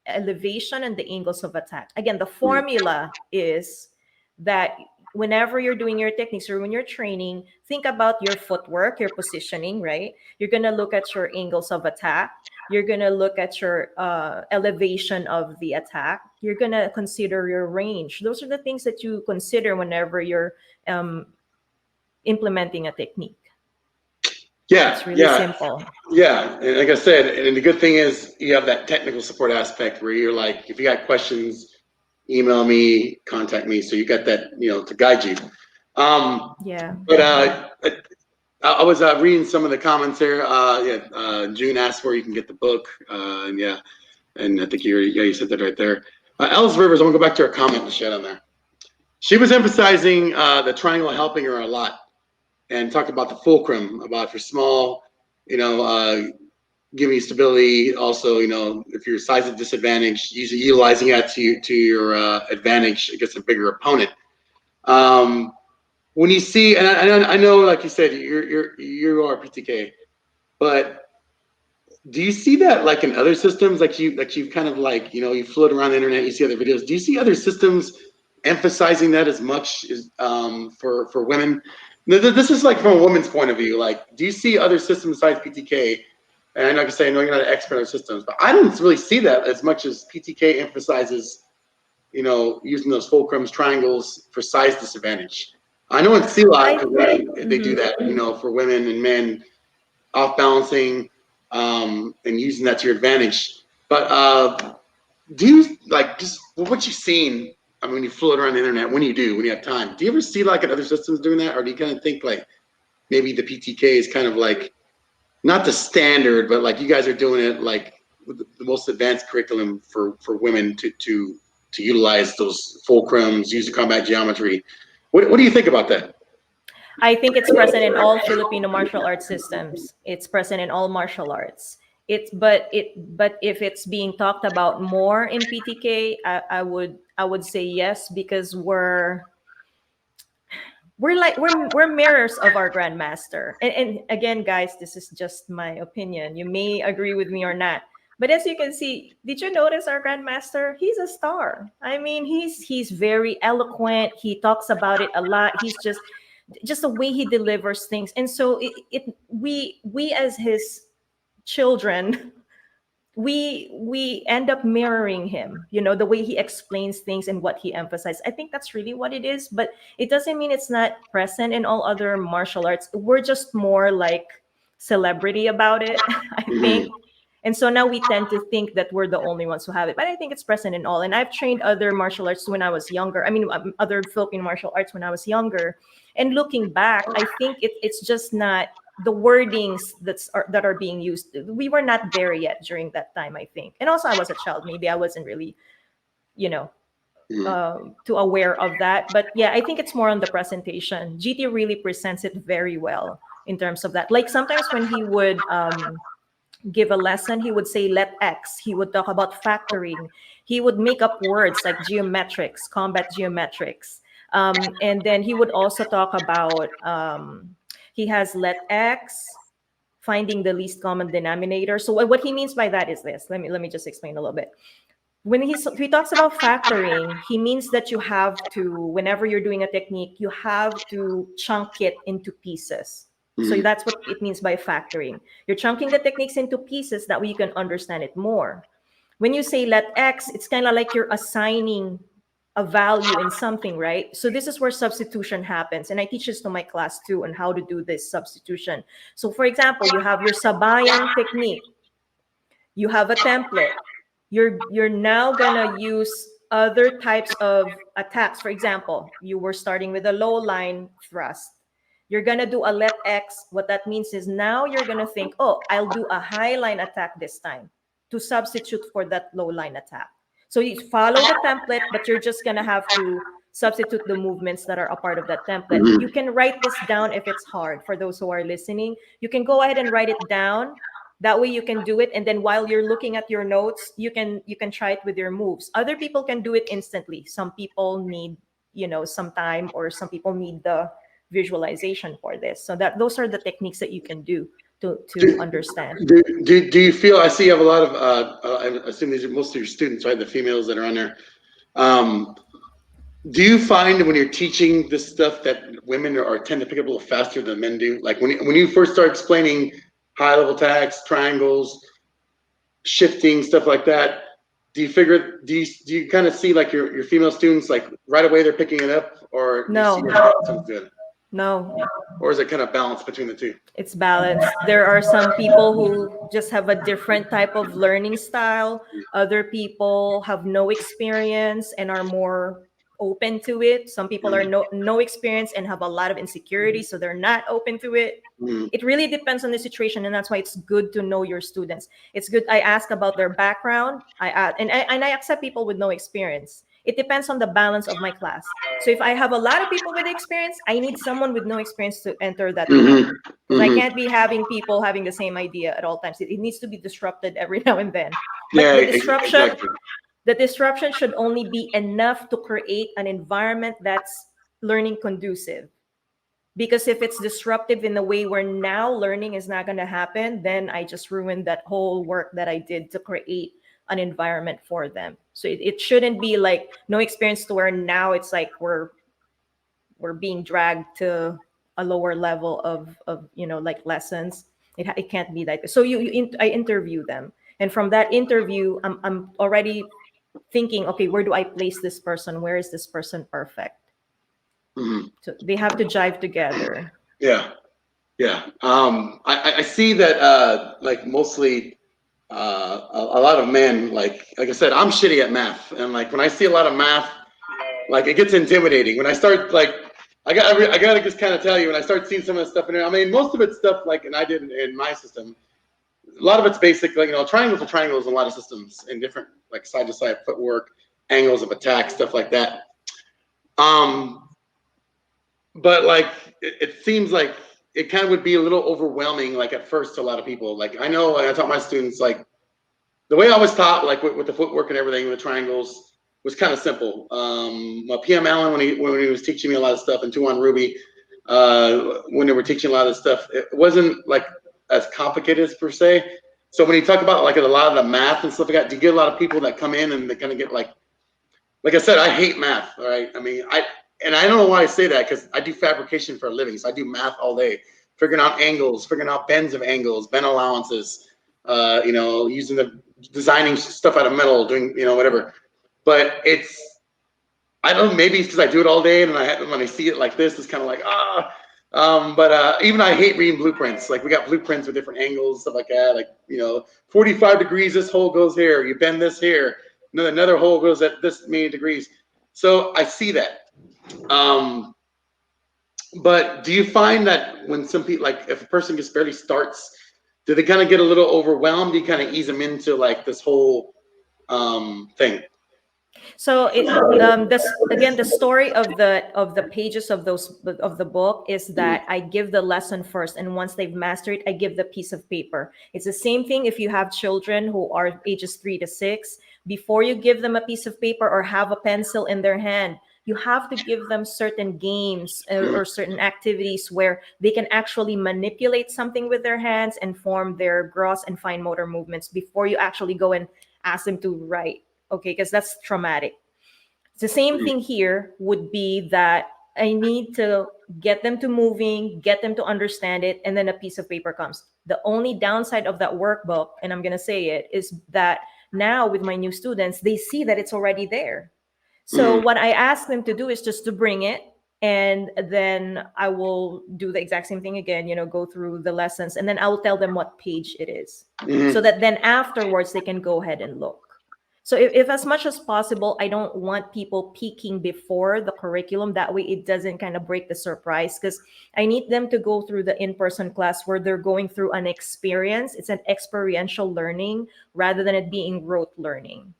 elevation and the angles of attack. Again, the formula is that whenever you're doing your techniques or when you're training, think about your footwork, your positioning, right? You're going to look at your angles of attack. You're going to look at your elevation of the attack. You're going to consider your range. Those are the things that you consider whenever you're implementing a technique. Yeah, It's really simple. yeah. And like I said, and the good thing is you have that technical support aspect where you're like, if you got questions, email me, contact me. So you got that, to guide you. Yeah. But I was reading some of the comments here. June asked where you can get the book. And yeah, and I think you said that right there. Alice Rivers, I want to go back to her comment she had on there. She was emphasizing the triangle helping her a lot, and talked about the fulcrum, about if you're small, giving you stability. Also, if you're size of disadvantage, utilizing that to your advantage against a bigger opponent. When you see, and I know, like you said, you are PTK, but do you see that like in other systems, like you've kind of like, you float around the internet, you see other videos. Do you see other systems emphasizing that as much as for women? This is like from a woman's point of view. Like, do you see other systems besides PTK? And I'm not gonna say I know you're not an expert on systems, but I don't really see that as much as PTK emphasizes, using those fulcrums, triangles for size disadvantage. I know in CLOT they do that, for women and men, off balancing, and using that to your advantage. But do you like just what you've seen? I mean, when you float around the internet, when you have time, do you ever see like in other systems doing that, or do you kind of think like maybe the PTK is kind of like not the standard, but like you guys are doing it like with the most advanced curriculum for women to utilize those fulcrums, use the combat geometry. What do you think about that? I think it's present in all Filipino martial arts systems. It's present in all martial arts. But if it's being talked about more in PTK, I would say yes, because we're mirrors of our grandmaster. And again, guys, this is just my opinion. You may agree with me or not. But as you can see, did you notice our grandmaster? He's a star. I mean, he's very eloquent. He talks about it a lot. He's just the way he delivers things. And so we as his children, we end up mirroring him, the way he explains things and what he emphasizes. I think that's really what it is, but it doesn't mean it's not present in all other martial arts. We're just more like celebrity about it, I think. And so now we tend to think that we're the only ones who have it, but I think it's present in all. And I've trained other martial arts when I was younger. I mean, other Philippine martial arts when I was younger. And looking back, I think it's just not the wordings that are being used. We were not there yet during that time, I think. And also, I was a child. Maybe I wasn't really, too aware of that. But yeah, I think it's more on the presentation. GT really presents it very well in terms of that. Like sometimes when he would give a lesson, he would say let X. He would talk about factoring. He would make up words like geometrics, combat geometrics. And then he would also talk about he has let X, finding the least common denominator. So what he means by that is this. Let me just explain a little bit. When he talks about factoring, he means that you have to, whenever you're doing a technique, you have to chunk it into pieces. So that's what it means by factoring. You're chunking the techniques into pieces, that way you can understand it more. When you say let X, it's kind of like you're assigning a value in something, right? So this is where substitution happens. And I teach this to my class too on how to do this substitution. So for example, you have your sabayan technique. You have a template. You're now gonna use other types of attacks. For example, you were starting with a low line thrust. You're gonna do a let X. What that means is now you're gonna think, oh, I'll do a high line attack this time to substitute for that low line attack. So you follow the template, but you're just gonna have to substitute the movements that are a part of that template. You can write this down if it's hard. For those who are listening, you can go ahead and write it down. That way you can do it, and then while you're looking at your notes, you can try it with your moves. Other people can do it instantly. Some people need some time, or some people need the visualization for this. So that those are the techniques that you can do to understand. Do you feel? I see you have a lot of. I assume these are most of your students, right? The females that are on there. Do you find when you're teaching this stuff that women are tend to pick up a little faster than men do? Like when you first start explaining high level attacks, triangles, shifting, stuff like that, do you kind of see like your female students like right away they're picking it up, or No. do you see No, or is it kind of balanced between the two? it's balanced. There are some people who just have a different type of learning style. Other people have no experience and are more open to it. Some people are no experience and have a lot of insecurity, so they're not open to it. Mm-hmm. It really depends on the situation, and that's why it's good to know your students. It's good. I ask about their background. I accept people with no experience. It depends on the balance of my class. So if I have a lot of people with experience, I need someone with no experience to enter that Mm-hmm. because I can't be having people having the same idea at all times. It needs to be disrupted every now and then. But Yeah, the disruption, exactly. the disruption should only be enough to create an environment that's learning conducive. Because if it's disruptive in the way where now learning is not going to happen, then I just ruined that whole work that I did to create an environment for them. So it shouldn't be like no experience to where now it's like we're being dragged to a lower level of like lessons. It can't be like so I interview them, and from that interview I'm already thinking, okay, where do I place this person, where is this person perfect? Mm-hmm. So they have to jive together. Yeah, yeah. I see that like mostly a lot of men, like I said, I'm shitty at math, and like when I see a lot of math, like it gets intimidating. When I start like I gotta just kind of tell you, when I start seeing some of the stuff in there, I mean most of it's stuff like, and I did in my system. A lot of it's basic, like triangles are triangles in a lot of systems, in different like side to side footwork, angles of attack, stuff like that. Um, but like it seems like it kind of would be a little overwhelming, like at first to a lot of people. Like I know, like, I taught my students like the way I was taught, like with the footwork and everything, with the triangles, was kind of simple. PM Allen, when he was teaching me a lot of stuff, and Tuhon Ruby, when they were teaching a lot of stuff, it wasn't like as complicated as per se. So when you talk about like a lot of the math and stuff like that, do you get a lot of people that come in and they kind of get like I said, I hate math. All right, I mean, I don't know why I say that, because I do fabrication for a living, so I do math all day, figuring out angles, figuring out bends of angles, bend allowances, using designing stuff out of metal, doing whatever. But I don't know, maybe it's because I do it all day, and when I see it like this, it's kind of like but even I hate reading blueprints. Like we got blueprints with different angles, stuff like that. Like 45 degrees, this hole goes here. You bend this here. Another hole goes at this many degrees. So I see that. But do you find that when some people, like if a person just barely starts, do they kind of get a little overwhelmed? Do you kind of ease them into like this whole thing? So this again, the story of the pages of the book is that I give the lesson first, and once they've mastered it, I give the piece of paper. It's the same thing if you have children who are ages 3 to 6. Before you give them a piece of paper or have a pencil in their hand, you have to give them certain games or certain activities where they can actually manipulate something with their hands and form their gross and fine motor movements before you actually go and ask them to write. Okay, because that's traumatic. The same thing here would be that I need to get them to moving, get them to understand it, and then a piece of paper comes. The only downside of that workbook, and I'm going to say it, is that now with my new students, they see that it's already there. So what I ask them to do is just to bring it, and then I will do the exact same thing again, go through the lessons, and then I will tell them what page it is, so that then afterwards they can go ahead and look. So if as much as possible, I don't want people peeking before the curriculum. That way it doesn't kind of break the surprise, because I need them to go through the in-person class where they're going through an experience. It's an experiential learning rather than it being rote learning.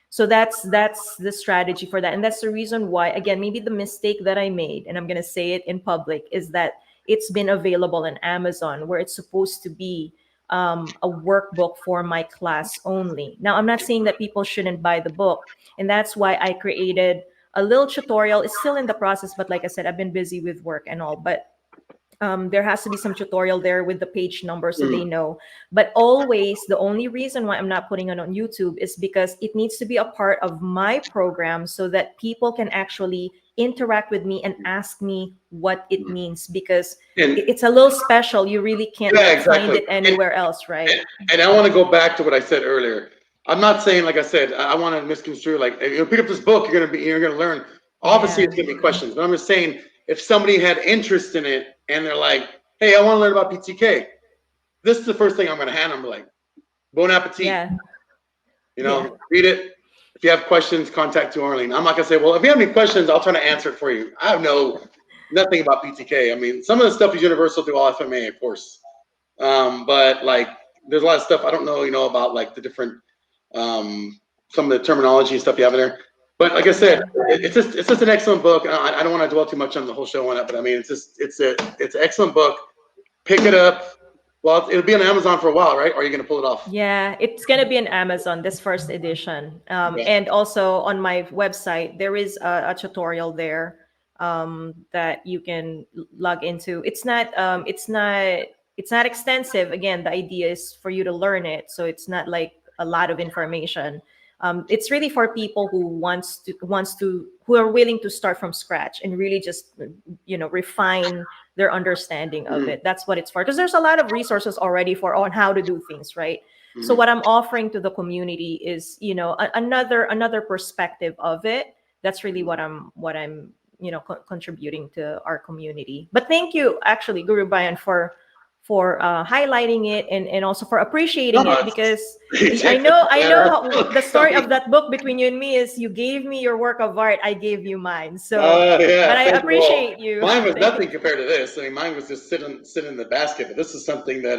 So that's the strategy for that. And that's the reason why, again, maybe the mistake that I made, and I'm going to say it in public, is that it's been available on Amazon where it's supposed to be a workbook for my class only. Now, I'm not saying that people shouldn't buy the book. And that's why I created a little tutorial. It's still in the process, but like I said, I've been busy with work and all. But there has to be some tutorial there with the page number so they know. But always, the only reason why I'm not putting it on YouTube is because it needs to be a part of my program so that people can actually interact with me and ask me what it means, because it's a little special. You really can't find it anywhere else, right? And I want to go back to what I said earlier. I'm not saying, like I said, I want to misconstrue, like, pick up this book, you're gonna learn. Obviously, it's gonna be questions, but I'm just saying, if somebody had interest in it and they're like, hey, I want to learn about PTK, this is the first thing I'm going to hand them. Like, bon appetit. Yeah. You know, read it. If you have questions, contact Tuhon Arlene. I'm not going to say, well, if you have any questions, I'll try to answer it for you. I have nothing about PTK. I mean, some of the stuff is universal through all FMA, of course. But like, there's a lot of stuff I don't know, about like the different, some of the terminology and stuff you have in there. But like I said, it's just an excellent book. I don't want to dwell too much on the whole show on it, but I mean, it's an excellent book. Pick it up. Well, it'll be on Amazon for a while, right? Or are you going to pull it off? Yeah, it's going to be on Amazon, this first edition. And also on my website, there is a tutorial there that you can log into. It's not extensive. Again, the idea is for you to learn it. So it's not like a lot of information. It's really for people who who are willing to start from scratch and really just refine their understanding of it. That's what it's for, because there's a lot of resources already on how to do things, right? So what I'm offering to the community is another perspective of it. That's really what I'm contributing to our community. But thank you, actually, Guro Brian, for highlighting it and also for appreciating it, because I know how the story of that book between you and me is you gave me your work of art, I gave you mine. So but I appreciate you. Mine was nothing compared to this. I mean, mine was just sitting in the basket, but this is something that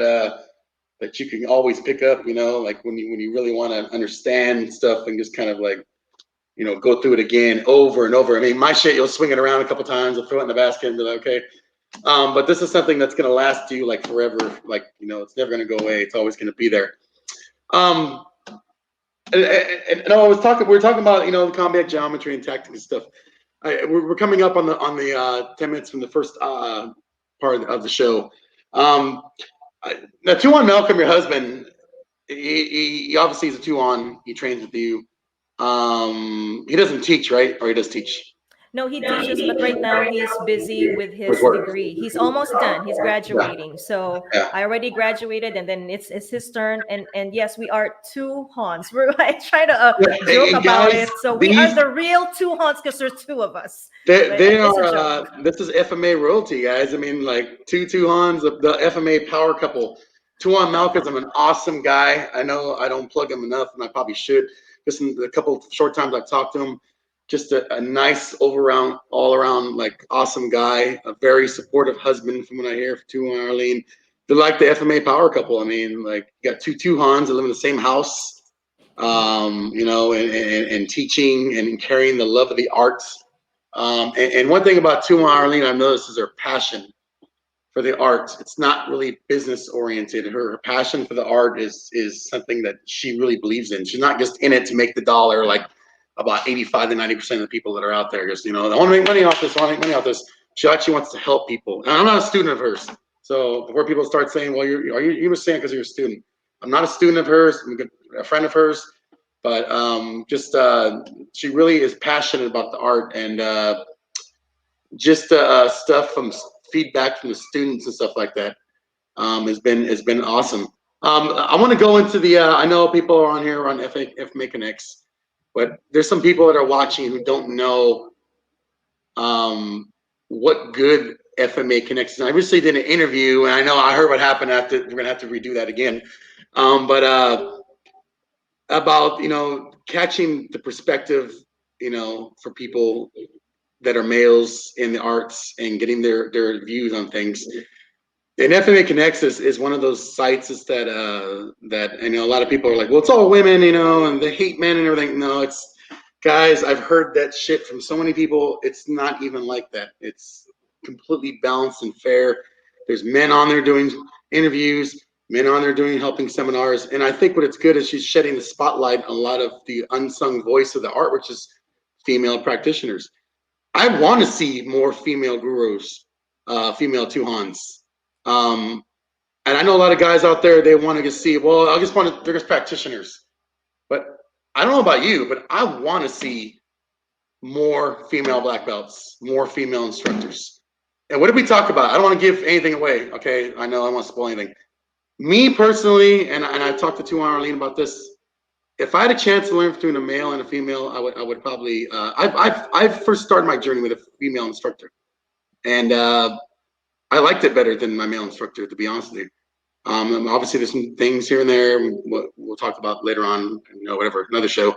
that you can always pick up, like when you really want to understand stuff and just kind of like go through it again over and over. I mean, my shit, you'll swing it around a couple times, you'll throw it in the basket and be like, okay. But this is something that's going to last you like forever. Like, it's never going to go away. It's always going to be there. And we were talking about, the combat geometry and tactics and stuff. We're coming up on the 10 minutes from the first part of the show. Now, Tuhon Malcolm, your husband, he obviously is a Tuhon. He trains with you. He doesn't teach, right? Or he does teach? No, he teaches, but right now he's busy with his degree. He's almost done. He's graduating. So I already graduated, and then it's his turn. And yes, we are Tuhons. I try to joke about it. So we are the real Tuhons because there's two of us. They are. This is FMA royalty, guys. I mean, like two Tuhons, the FMA power couple. Tuhon Malcolm's an awesome guy. I know I don't plug him enough, and I probably should. Just in the couple short times I've talked to him. Just a nice all around like awesome guy, a very supportive husband from what I hear from Tuhon Arlene. They're like the FMA power couple. I mean, like you got two Tuhons that live in the same house, and teaching and carrying the love of the arts. And one thing about Tuhon Arlene I've noticed is her passion for the arts. It's not really business oriented. Her passion for the art is something that she really believes in. She's not just in it to make the dollar like about 85 to 90% of the people that are out there. Just, I want to make money off this, She actually wants to help people. And I'm not a student of hers. So before people start saying, well, you were saying because you're a student. I'm not a student of hers. I'm a friend of hers. But she really is passionate about the art and stuff from feedback from the students and stuff like that has been awesome. I want to go into the, I know people are on here on FMAConnects. But there's some people that are watching who don't know what good FMAConnects is. I recently did an interview, and I heard what happened after. We're gonna have to redo that again. But about catching the perspective, for people that are males in the arts and getting their views on things. And FMAConnects is one of those sites that a lot of people are like, well, it's all women, and they hate men and everything. No, it's guys. I've heard that shit from so many people. It's not even like that. It's completely balanced and fair. There's men on there doing interviews, men on there doing helping seminars, and I think what it's good is she's shedding the spotlight on a lot of the unsung voice of the art, which is female practitioners. I want to see more female gurus, female Tuhons. And I know a lot of guys out there, they want to just see, well, they're just practitioners. But I don't know about you, but I want to see more female black belts, more female instructors. And what did we talk about? I don't want to give anything away, okay? I know I don't want to spoil anything. Me personally, and I talked to Tuhon Arlene about this, if I had a chance to learn between a male and a female, I would probably, I first started my journey with a female instructor. And I liked it better than my male instructor, to be honest with you. Obviously, there's some things here and there we'll talk about later on, whatever, another show.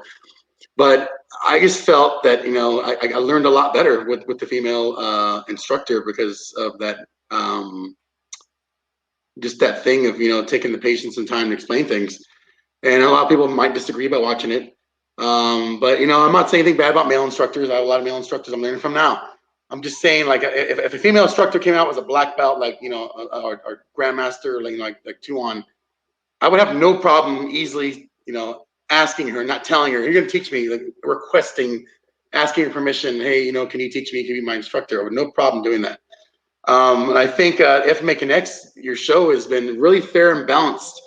But I just felt that, I learned a lot better with the female instructor because of that, just that thing of, taking the patience and time to explain things. And a lot of people might disagree by watching it. But, I'm not saying anything bad about male instructors. I have a lot of male instructors I'm learning from now. I'm just saying, like, if a female instructor came out as a black belt, like, or grandmaster, like Tuhon, I would have no problem easily, asking her, not telling her, you're going to teach me, like requesting, asking her permission. Hey, can you teach me? Can you be my instructor? I would no problem doing that. And I think FMAConnects, your show has been really fair and balanced.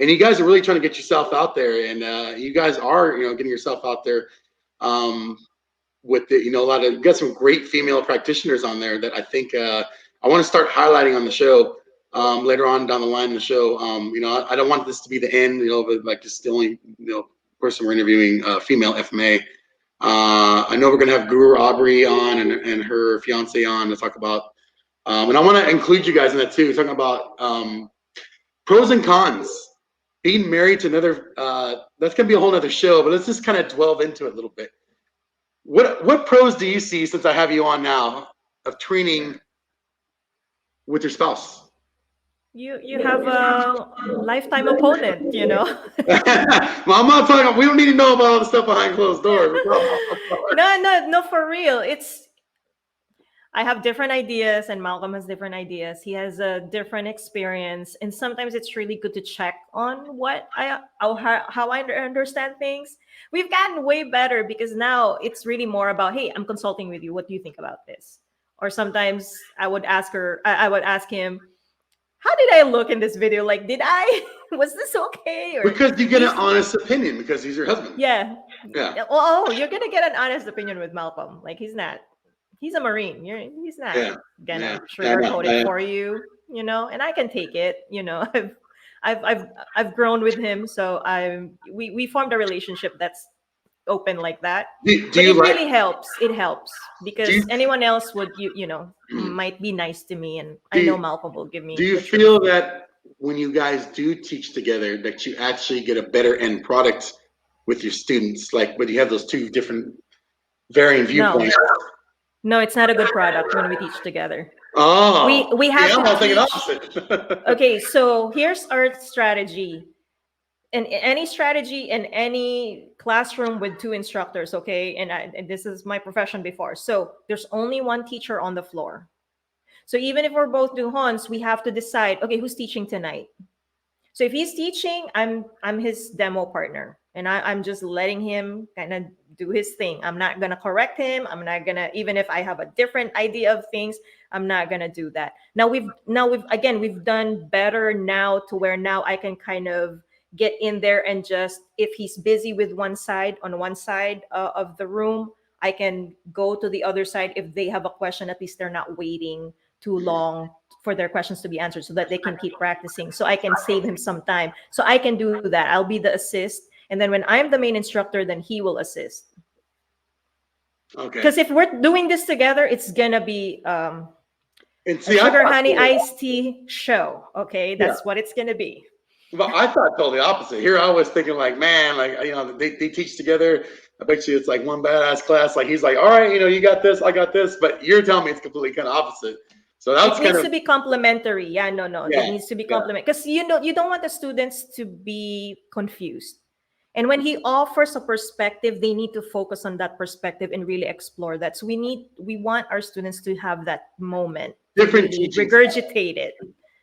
And you guys are really trying to get yourself out there. And you guys are, getting yourself out there. With the, a lot of, you got some great female practitioners on there that I think I want to start highlighting on the show later on down the line in the show. I don't want this to be the end, but like just the only, person we're interviewing, female FMA. I know we're going to have Guro Brian on and her fiance on to talk about, and I want to include you guys in that too, talking about pros and cons. Being married to another, that's going to be a whole nother show, but let's just kind of delve into it a little bit. What pros do you see, since I have you on now, of training with your spouse? You have a lifetime opponent, Well, I'm not talking. We don't need to know about all the stuff behind closed doors. No, for real. I have different ideas, and Malcolm has different ideas. He has a different experience, and sometimes it's really good to check on how I understand things. We've gotten way better because now it's really more about, hey, I'm consulting with you. What do you think about this? Or sometimes I would ask him, how did I look in this video? Like, was this okay? Or because you get an honest opinion because he's your husband. Yeah. Oh, you're gonna get an honest opinion with Malcolm. Like, he's a Marine. He's not gonna sugarcoat it for you, and I can take it. I've grown with him, so we formed a relationship that's open like that. Really helps. It helps because anyone else would might be nice to me, and I know Malcolm will give me. Do you feel that when you guys do teach together that you actually get a better end product with your students, like when you have those two different varying viewpoints? No, it's not a good product when we teach together. Oh, we have to teach. Opposite. Okay, so here's our strategy. And any strategy in any classroom with two instructors, okay? And this is my profession before. So there's only one teacher on the floor. So even if we're both Tuhons, we have to decide, okay, who's teaching tonight? So if he's teaching, I'm his demo partner. And I'm just letting him kind of do his thing. I'm not going to correct him. I'm not going to, even if I have a different idea of things, I'm not going to do that. Now we've done better now to where now I can kind of get in there and just, if he's busy with one side of the room, I can go to the other side. If they have a question, at least they're not waiting too long for their questions to be answered so that they can keep practicing. So I can save him some time. So I can do that. I'll be the assist. And then when I'm the main instructor, then he will assist. Okay. Because if we're doing this together, it's going to be a sugar honey iced tea show. Okay. That's what it's going to be. Well, I thought totally opposite. Here I was thinking like, man, like, they teach together. I bet you it's like one badass class. Like he's like, all right, you got this, I got this. But you're telling me it's completely kind of opposite. So that's it needs to be complementary. Yeah, no. Yeah, it needs to be complementary. Because you don't want the students to be confused. And when he offers a perspective, they need to focus on that perspective and really explore that. So we want our students to have that moment. Different really regurgitate it.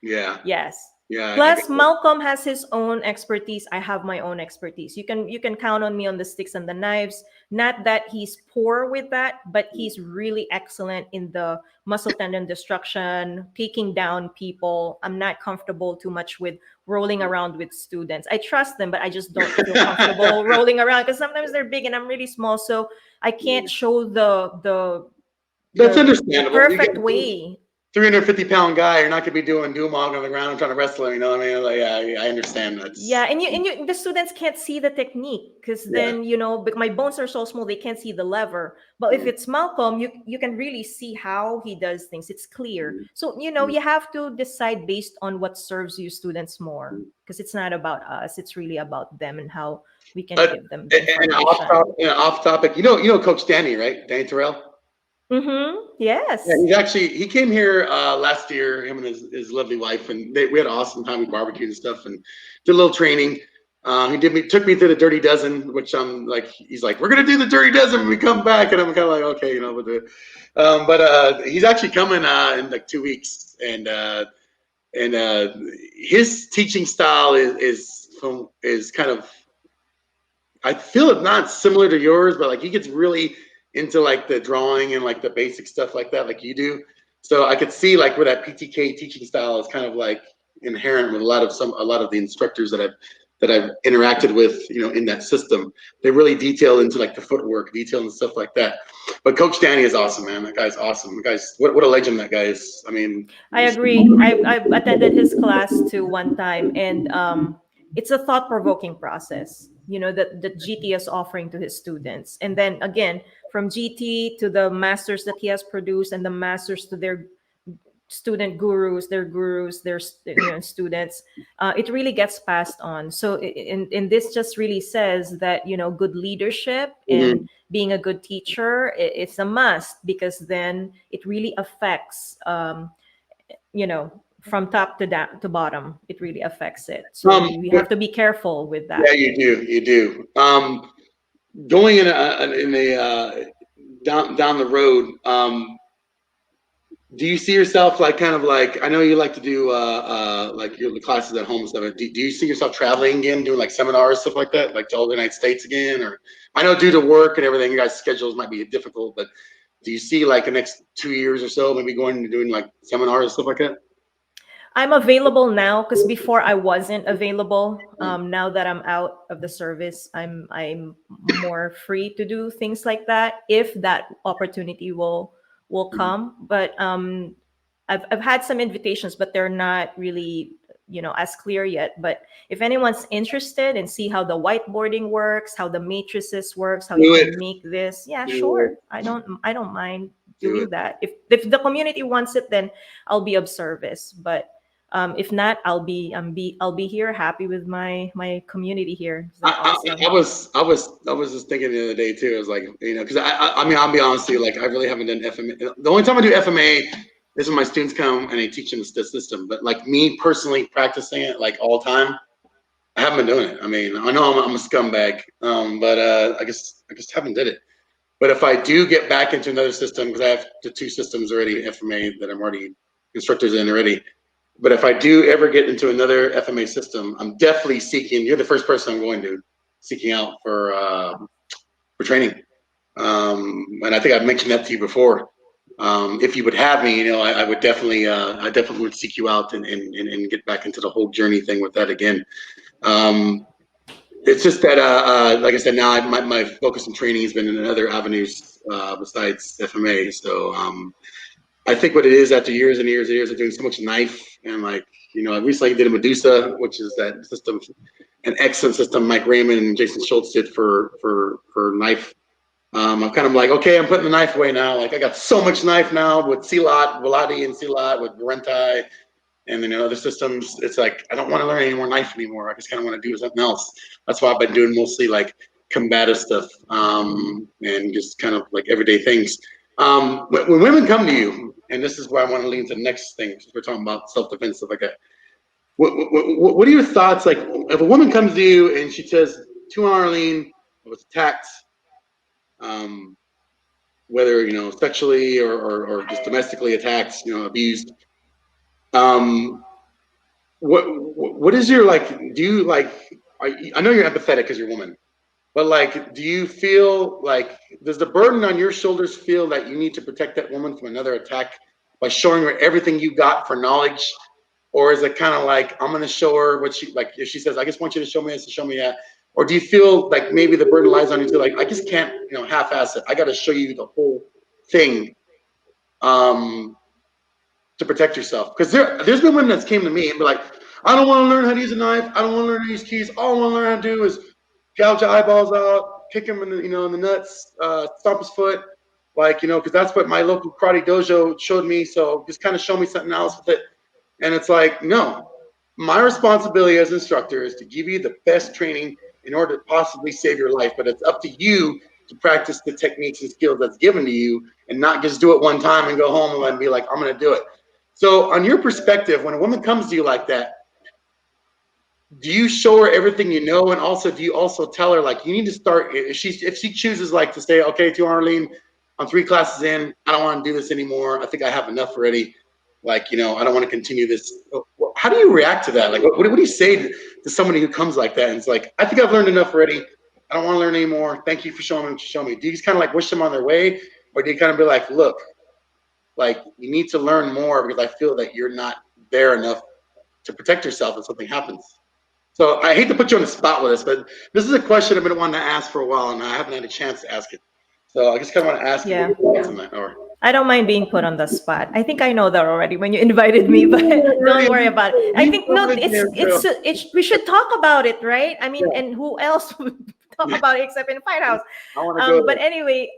Yeah. Yes. Yeah. Plus, Malcolm has his own expertise. I have my own expertise. You can count on me on the sticks and the knives. Not that he's poor with that, but he's really excellent in the muscle tendon destruction, taking down people. I'm not comfortable too much with rolling around with students. I trust them, but I just don't feel comfortable rolling around because sometimes they're big and I'm really small, so I can't show the that's understandable. Perfect way. 350-pound guy, you're not gonna be doing Dumog on the ground and trying to wrestle him. You know what I mean? Like, yeah, I understand that. Yeah, and the students can't see the technique because then but my bones are so small they can't see the lever. But if it's Malcolm, you can really see how he does things. It's clear. So you have to decide based on what serves you students more, because it's not about us. It's really about them and how we can give them the information. And off topic, you know Coach Danny, right? Danny Terrell. Yes. Yeah, he came here last year, him and his lovely wife, and we had an awesome time. We barbecued and stuff and did a little training. He took me through the Dirty Dozen, which I'm like, he's like, we're gonna do the Dirty Dozen when we come back, and I'm kind of like, okay, we'll do it. But he's actually coming in like 2 weeks, and his teaching style is kind of, I feel it's not similar to yours, but like he gets really into like the drawing and like the basic stuff like that, like you do. So I could see like where that PTK teaching style is kind of like inherent with a lot of the instructors that I've interacted with, in that system. They really detail into like the footwork, detail and stuff like that. But Coach Danny is awesome, man. That guy's awesome. What a legend that guy is. I mean, I agree. I've attended his class too one time, and it's a thought-provoking process, that GT is offering to his students. And then again, from GT to the masters that he has produced, and the masters to their student gurus, their students, it really gets passed on. So and this just really says that good leadership and being a good teacher, it's a must, because then it really affects from top to bottom, it really affects it. So you have to be careful with that. Yeah, you do. Going in a down the road, do you see yourself like kind of like, I know you like to do like the classes at home and stuff. Do you see yourself traveling again, doing like seminars, stuff like that, like to all the United States again? Or I know due to work and everything, you guys' schedules might be difficult, but do you see like the next 2 years or so maybe going and doing like seminars and stuff like that? I'm available now, because before I wasn't available. Now that I'm out of the service, I'm more free to do things like that if that opportunity will come. But I've had some invitations, but they're not really as clear yet. But if anyone's interested and see how the whiteboarding works, how the matrices works, how you can make this, sure. I don't mind doing that. If the community wants it, then I'll be of service. But if not, I'll be here, happy with my community here. Awesome. I was just thinking the other day too. I was like, because I mean, I'll be honest with you, like I really haven't done FMA. The only time I do FMA is when my students come and I teach them the system. But like me personally practicing it like all time, I haven't been doing it. I mean, I know I'm a scumbag, but I just haven't did it. But if I do get back into another system, because I have the 2 systems already, FMA, that I'm already instructors in already. But if I do ever get into another FMA system, I'm definitely seeking. You're the first person I'm going to seeking out for training. And I think I've mentioned that to you before. If you would have me, I would definitely, would seek you out and get back into the whole journey thing with that again. It's just that, like I said, now my focus on training has been in other avenues besides FMA. So I think what it is, after years and years and years of doing so much knife, and like, I recently did a Medusa, which is that system, an excellent system Mike Raymond and Jason Schultz did for knife. I'm kind of like, okay, I'm putting the knife away now. Like I got so much knife now with Celot, Velati and Celot, with Varentai, and then other systems. It's like, I don't want to learn any more knife anymore. I just kind of want to do something else. That's why I've been doing mostly like combative stuff, and just kind of like everyday things. When women come to you, and this is where I want to lean to the next thing, because we're talking about self-defense, stuff like that. What are your thoughts? Like, if a woman comes to you and she says, Tuhon Arlene, I was attacked, whether, sexually or just domestically attacked, abused. What is your, like, do you like, I know you're empathetic because you're a woman, but like, do you feel like, does the burden on your shoulders feel that you need to protect that woman from another attack by showing her everything you got for knowledge? Or is it kind of like, I'm going to show her what she, like, if she says, I just want you to show me this and show me that. Or do you feel like maybe the burden lies on you too? Like, I just can't, half-ass it. I got to show you the whole thing. to protect yourself. Because there's been women that came to me and be like, I don't want to learn how to use a knife. I don't want to learn how to use keys. All I want to learn how to do is gouge your eyeballs out, kick him in the, in the nuts, stomp his foot. Like, because that's what my local karate dojo showed me. So just kind of show me something else with it. And it's like, no, my responsibility as instructor is to give you the best training in order to possibly save your life. But it's up to you to practice the techniques and skills that's given to you and not just do it one time and go home and be like, I'm going to do it. So on your perspective, when a woman comes to you like that, do you show her everything you know? And also, do you also tell her, like, you need to start, if she chooses like to say, okay, Tuhon Arlene, I'm 3 classes in, I don't want to do this anymore. I think I have enough already. Like, I don't want to continue this. How do you react to that? Like, what do you say to somebody who comes like that and it's like, I think I've learned enough already. I don't want to learn anymore. Thank you for showing me what you show me. Do you just kind of like wish them on their way? Or do you kind of be like, look, like, you need to learn more because I feel that you're not there enough to protect yourself if something happens? So I hate to put you on the spot with this, but this is a question I've been wanting to ask for a while, and I haven't had a chance to ask it. So I just kind of want to ask you what your thoughts on that are. I don't mind being put on the spot. I think I know that already when you invited me, but don't worry about it. I think we should talk about it, right? I mean, and who else would talk about it except in Fight House? But anyway,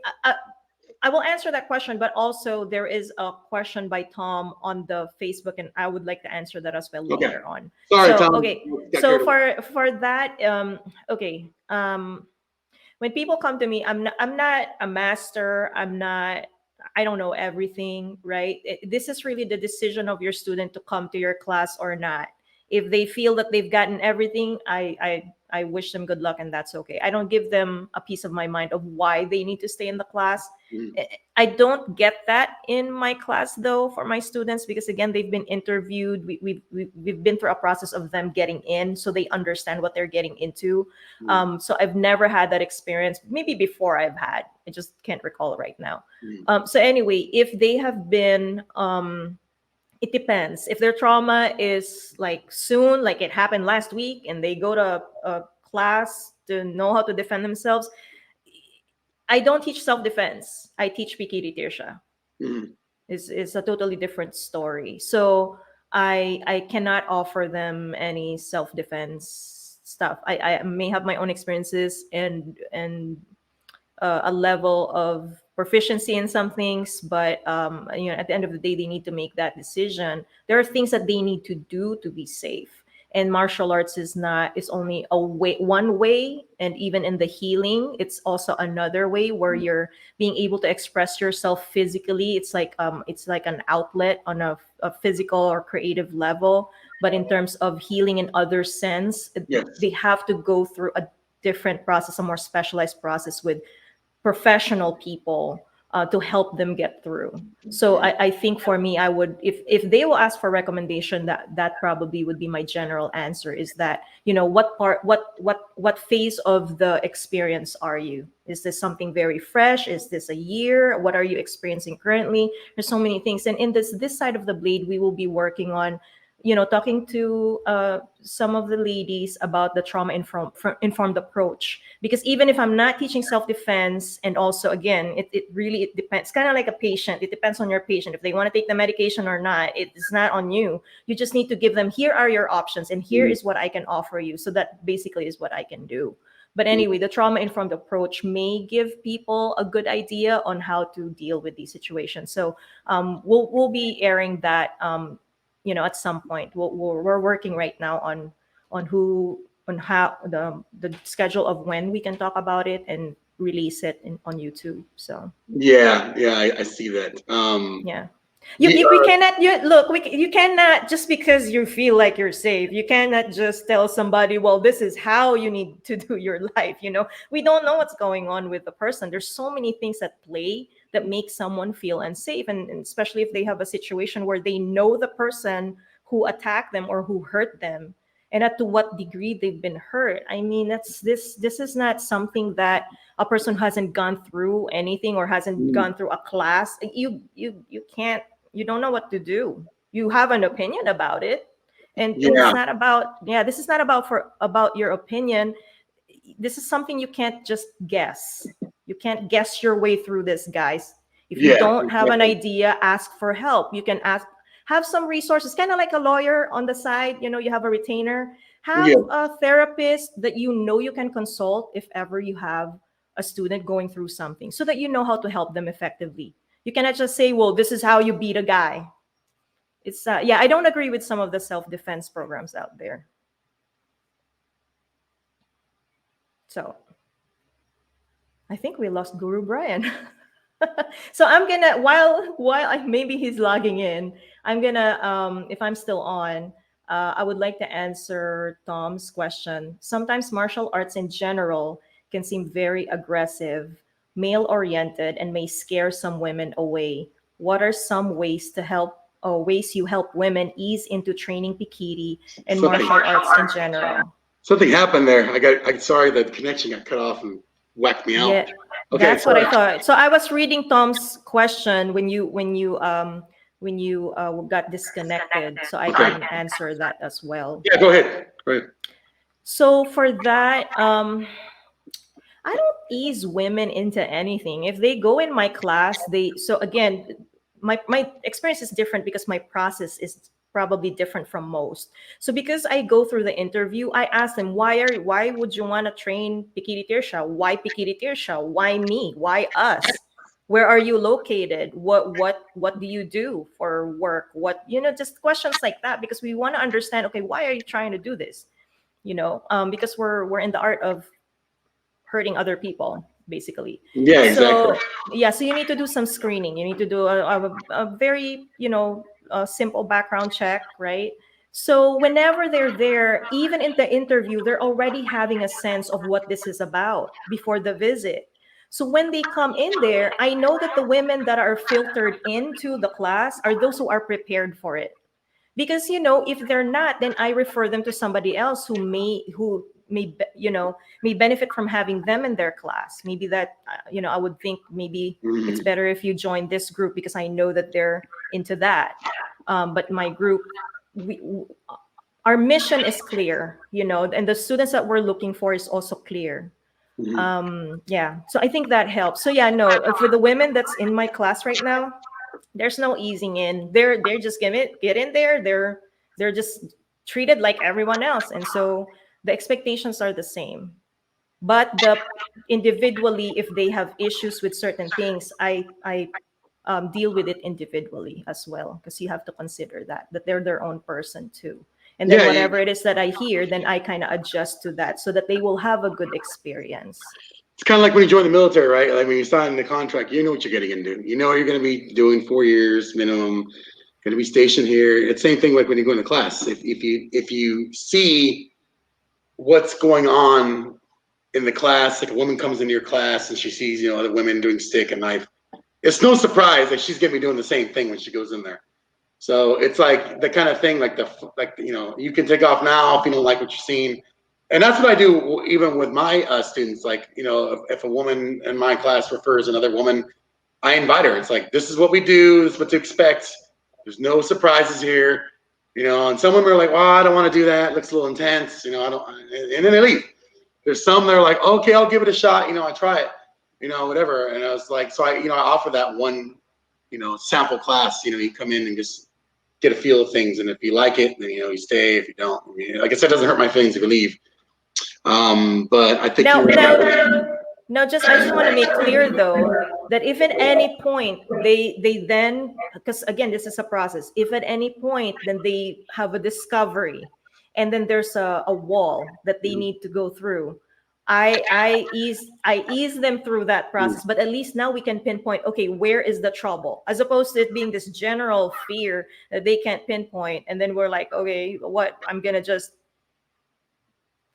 I will answer that question, but also there is a question by Tom on the Facebook, and I would like to answer that as well later on. Sorry, Tom. Okay, so for that, when people come to me, I'm not a master. I don't know everything, right? This is really the decision of your student to come to your class or not. If they feel that they've gotten everything, I wish them good luck, and that's okay. I don't give them a piece of my mind of why they need to stay in the class. I don't get that in my class, though, for my students, because again, they've been interviewed. We've been through a process of them getting in, so they understand what they're getting into. So I've never had that experience. Maybe before I've had, I just can't recall right now. So anyway, if they have been, it depends. If their trauma is like soon, like it happened last week, and they go to a class to know how to defend themselves, I don't teach self-defense. I teach Pekiti-Tirsia. It's a totally different story. So I cannot offer them any self-defense stuff. I may have my own experiences and a level of proficiency in some things, but at the end of the day, they need to make that decision. There are things that they need to do to be safe. And martial arts is only one way, and even in the healing, it's also another way where you're being able to express yourself physically. It's like an outlet on a physical or creative level. But in terms of healing in other sense, they have to go through a different process, a more specialized process with professional people to help them get through. So I think for me, I would, if they will ask for recommendation, that probably would be my general answer, is that, what phase of the experience are you? Is this something very fresh? Is this a year? What are you experiencing currently? There's so many things. And in this side of the blade, we will be working on, talking to some of the ladies about the trauma-informed approach. Because even if I'm not teaching self-defense, and also, again, it depends. It's kind of like a patient. It depends on your patient. If they want to take the medication or not, it's not on you. You just need to give them, here are your options, and here is what I can offer you. So that basically is what I can do. But anyway, the trauma-informed approach may give people a good idea on how to deal with these situations. So we'll be airing that at some point. We're working right now on how the schedule of when we can talk about it and release it on YouTube. So I see that. We cannot you cannot, just because you feel like you're safe, you cannot just tell somebody, well, this is how you need to do your life. We don't know what's going on with the person. There's so many things at play that make someone feel unsafe, and especially if they have a situation where they know the person who attacked them or who hurt them, and to what degree they've been hurt. I mean, this is not something that a person who hasn't gone through anything or hasn't gone through a class. You can't, you don't know what to do. You have an opinion about it, and it's not about this is not about your opinion. This is something you can't just guess. You can't guess your way through this, guys. If you don't have an idea, ask for help. You can have some resources, kind of like a lawyer on the side. You have a retainer. Have Yeah. a therapist that you can consult if ever you have a student going through something, so that you know how to help them effectively. You cannot just say, well, this is how you beat a guy. It's I don't agree with some of the self-defense programs out there. So I think we lost Guru Brian. So I'm gonna, maybe he's logging in, I'm gonna, if I'm still on, I would like to answer Tom's question. Sometimes martial arts in general can seem very aggressive, male oriented, and may scare some women away. What are some ways to help, or ways you help women ease into training Pekiti and martial arts in general? Something happened there. I'm sorry, the connection got cut off and whacked me out. Yeah, Okay, that's what I thought. So I was reading Tom's question when you got disconnected, so I can answer that as well. Yeah, go ahead. Go ahead. So for that, I don't ease women into anything. If they go in my class, so again, my experience is different because my process is probably different from most. So because I go through the interview, I ask them, why would you want to train Pekiti-Tirsia? Why Pekiti-Tirsia? Why me? Why us? Where are you located? What do you do for work? Just questions like that, because we want to understand, okay, why are you trying to do this? Because we're in the art of hurting other people, basically. Yeah, exactly. So you need to do some screening. You need to do a very a simple background check, right? So whenever they're there, even in the interview, they're already having a sense of what this is about before the visit. So when they come in there, I know that the women that are filtered into the class are those who are prepared for it. Because if they're not, then I refer them to somebody else who may benefit from having them in their class. Maybe that I would think maybe it's better if you join this group, because I know that they're into that. But my group, our mission is clear, and the students that we're looking for is also clear. So I think that helps. So for the women that's in my class right now, there's no easing in. They're just get in there. They're just treated like everyone else, and so the expectations are the same. But individually, if they have issues with certain things, I deal with it individually as well, because you have to consider that they're their own person too. And then whatever it is that I hear, then I kind of adjust to that so that they will have a good experience. It's kind of like when you join the military, right? Like when you sign the contract, you know what you're getting into. You know you're going to be doing 4 years minimum, going to be stationed here. It's the same thing like when you go into class. If you see what's going on in the class, like a woman comes into your class and she sees other women doing stick and knife, it's no surprise that she's going to be doing the same thing when she goes in there. So it's like the kind of thing, like you can take off now if you don't like what you're seeing. And that's what I do even with my students. Like, if a woman in my class refers another woman, I invite her. It's like, this is what we do. This is what to expect. There's no surprises here. And some women are like, well, I don't want to do that. It looks a little intense. I don't. And then they leave. There's some that are like, okay, I'll give it a shot. I try it. Whatever. And I was like, so I offer that one, sample class. You come in and just get a feel of things. And if you like it, then, you stay. If you don't, like I said, it doesn't hurt my feelings if you leave. But I think I just want to make clear though that if at any point they then, because again this is a process, if at any point then they have a discovery and then there's a wall that they need to go through, I ease them through that process. But at least now we can pinpoint, okay, where is the trouble, as opposed to it being this general fear that they can't pinpoint, and then we're like, okay, what, I'm gonna just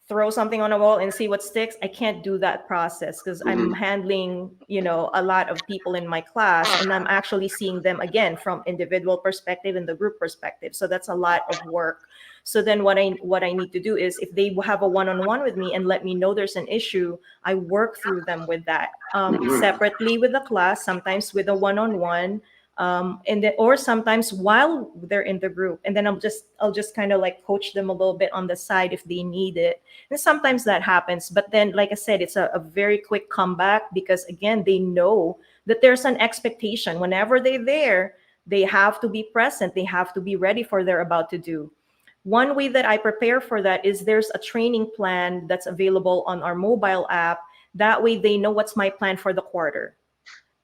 throw something on a wall and see what sticks. I can't do that process because I'm handling, a lot of people in my class, and I'm actually seeing them again from individual perspective and the group perspective. So that's a lot of work. So then what I need to do is, if they have a one-on-one with me and let me know there's an issue, I work through them with that separately with the class, sometimes with a one-on-one. And then, or sometimes while they're in the group, and then I'll just kind of like coach them a little bit on the side if they need it. And sometimes that happens, but then, like I said, it's a very quick comeback, because again, they know that there's an expectation whenever they're there They have to be present. They have to be ready for what they're about to do. One way that I prepare for that is there's a training plan that's available on our mobile app. That way they know what's my plan for the quarter.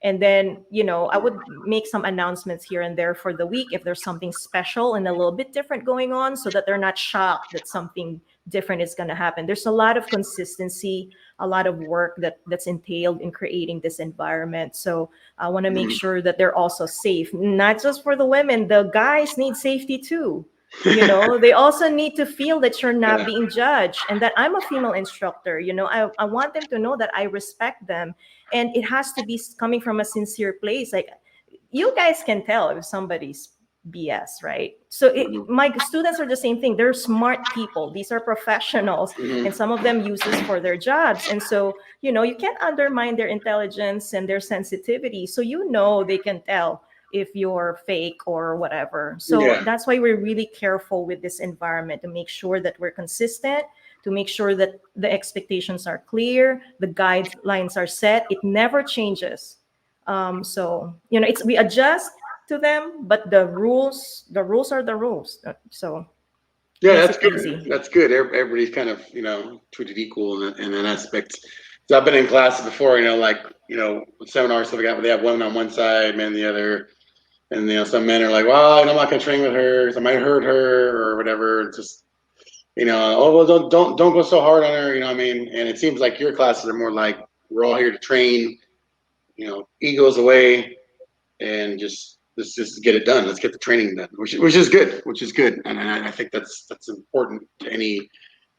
And then, I would make some announcements here and there for the week if there's something special and a little bit different going on, so that they're not shocked that something different is going to happen. There's a lot of consistency, a lot of work that's entailed in creating this environment. So I want to make sure that they're also safe, not just for the women. The guys need safety too. They also need to feel that you're not being judged, and that I'm a female instructor. I want them to know that I respect them, and it has to be coming from a sincere place. Like, you guys can tell if somebody's BS, right? So my students are the same thing. They're smart people. These are professionals, and some of them use this for their jobs. And so, you can't undermine their intelligence and their sensitivity. So, they can tell if you're fake or whatever. So that's why we're really careful with this environment, to make sure that we're consistent, to make sure that the expectations are clear, the guidelines are set. It never changes. So we adjust to them, but the rules are the rules. So that's good. Easy. That's good. Everybody's kind of treated equal in that aspect. So I've been in classes before, seminars stuff they have women on one side, men the other. And some men are like, well, I'm not gonna train with her because I might hurt her or whatever. It's just, oh well, don't go so hard on her. And it seems like your classes are more like, we're all here to train. Egos away, and let's just get it done. Let's get the training done, which is good. And I think that's important to any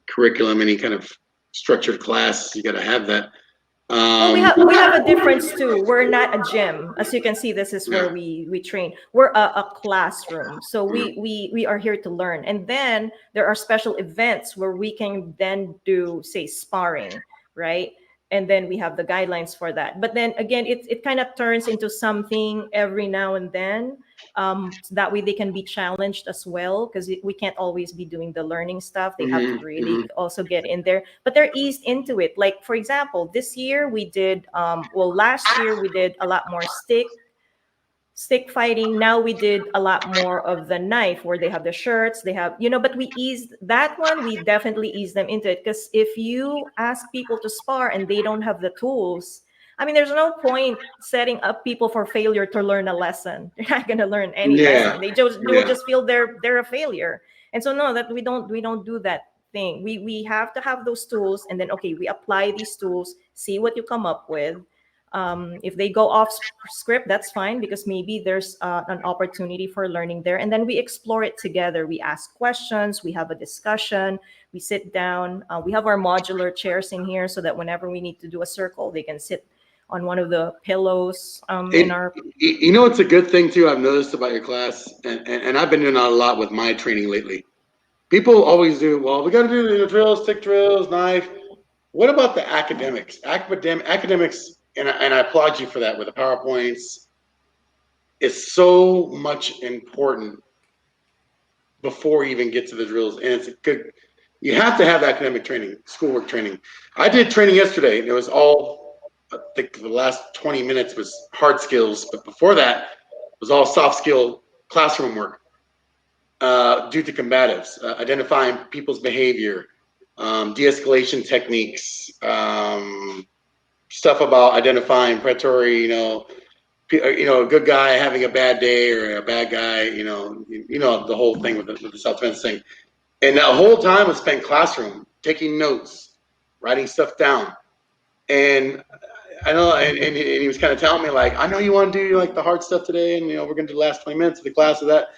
curriculum, any kind of structured class. You got to have that. Well, we have a difference too. We're not a gym. As you can see, this is where we train. We're a classroom. So we are here to learn. And then there are special events where we can then do, say, sparring, right? And then we have the guidelines for that. But then again, it kind of turns into something every now and then. So that way they can be challenged as well, because we can't always be doing the learning stuff. They have to really also get in there, but they're eased into it. Like, for example, this year we did last year we did a lot more stick fighting. Now we did a lot more of the knife, where they have the shirts, they have, but we eased that one. We definitely ease them into it, because if you ask people to spar and they don't have the tools, there's no point setting up people for failure to learn a lesson. They're not going to learn any lesson. They will just feel they're a failure. And so no, that we don't do that thing. We have to have those tools, and then we apply these tools, see what you come up with. If they go off script, that's fine, because maybe there's an opportunity for learning there. And then we explore it together. We ask questions, we have a discussion, we sit down. We have our modular chairs in here, so that whenever we need to do a circle, they can sit on one of the pillows in our... It's a good thing too, I've noticed about your class, and I've been doing that a lot with my training lately. People always do, well, we got to do drills, stick drills, knife. What about the academics? Academics, and I applaud you for that with the PowerPoints. It's so much important before you even get to the drills. And it's good. You have to have academic training, schoolwork training. I did training yesterday, and it was all, I think the last 20 minutes was hard skills, but before that was all soft skill classroom work due to combatives, identifying people's behavior, de-escalation techniques, stuff about identifying predatory, a good guy having a bad day or a bad guy, the whole thing with the self-defense thing. And that whole time I spent classroom, taking notes, writing stuff down. And I know, and he was kind of telling me, like, I know you want to do like the hard stuff today, and we're gonna do the last 20 minutes of the class of that.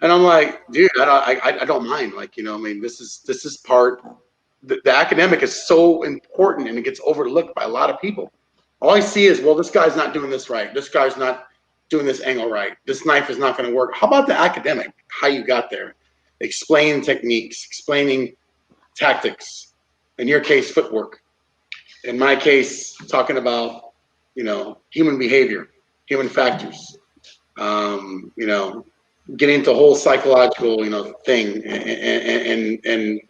And I'm like, dude, I don't mind. Like, this is part. The academic is so important, and it gets overlooked by a lot of people. All I see is, well, this guy's not doing this right. This guy's not doing this angle right. This knife is not going to work. How about the academic? How you got there? Explain techniques, explaining tactics. In your case, footwork. In my case, talking about, human behavior, human factors. Getting into the whole psychological, thing, and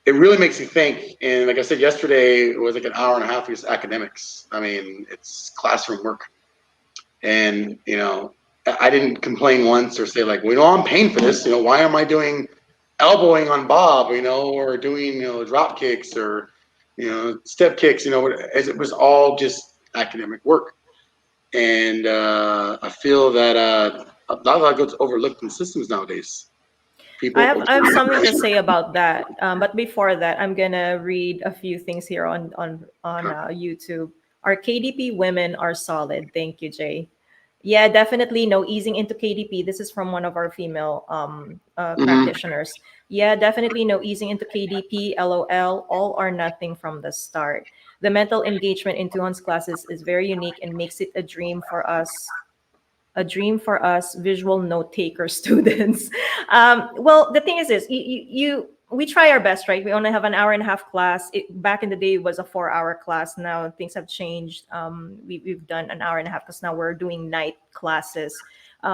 it really makes you think. And like I said yesterday, it was like an hour and a half of just academics. It's classroom work, and I didn't complain once or say like, I'm paying for this. Why am I doing elbowing on Bob? Or doing drop kicks or step kicks. As it was all just academic work, and I feel that a lot of that gets overlooked in systems nowadays. People. I have something to say about that. But before that, I'm gonna read a few things here on YouTube. Our KDP women are solid. Thank you, Jay. Yeah, definitely no easing into KDP. This is from one of our female Mhm. practitioners. Yeah, definitely no easing into KDP. LOL. All or nothing from the start. The mental engagement in Tuhon's classes is very unique and makes it a dream for us visual note taker students. Well, the thing is this, we try our best, right? We only have an hour and a half class. Back in the day, it was a 4-hour class. Now things have changed. We've done an hour and a half because now we're doing night classes.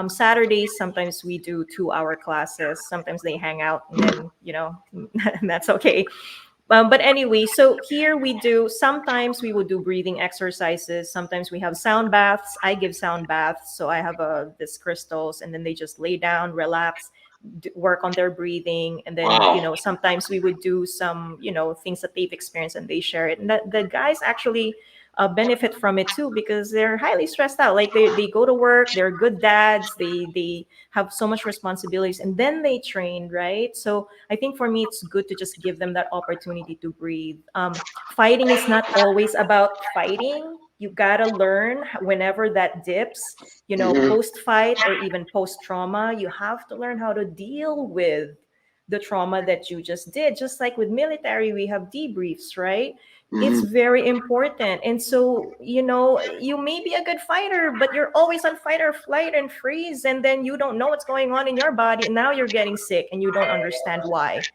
Saturdays, sometimes we do 2-hour classes. Sometimes they hang out and then, that's okay. But anyway, so here we do, sometimes we will do breathing exercises. Sometimes we have sound baths. I give sound baths. So I have this crystals and then they just lay down, relax, work on their breathing. And then, Wow. sometimes we would do some, things that they've experienced and they share it. And the guys actually benefit from it too because they're highly stressed out. Like they go to work, they're good dads, they have so much responsibilities and then they train, right? So I think for me, it's good to just give them that opportunity to breathe. Fighting is not always about fighting. You gotta learn whenever that dips, Mhm. post fight or even post trauma, you have to learn how to deal with the trauma that you just did. Just like with military, we have debriefs, right? It's Mhm. very important. And so, you may be a good fighter, but you're always on fight or flight and freeze. And then you don't know what's going on in your body. And now you're getting sick and you don't understand why.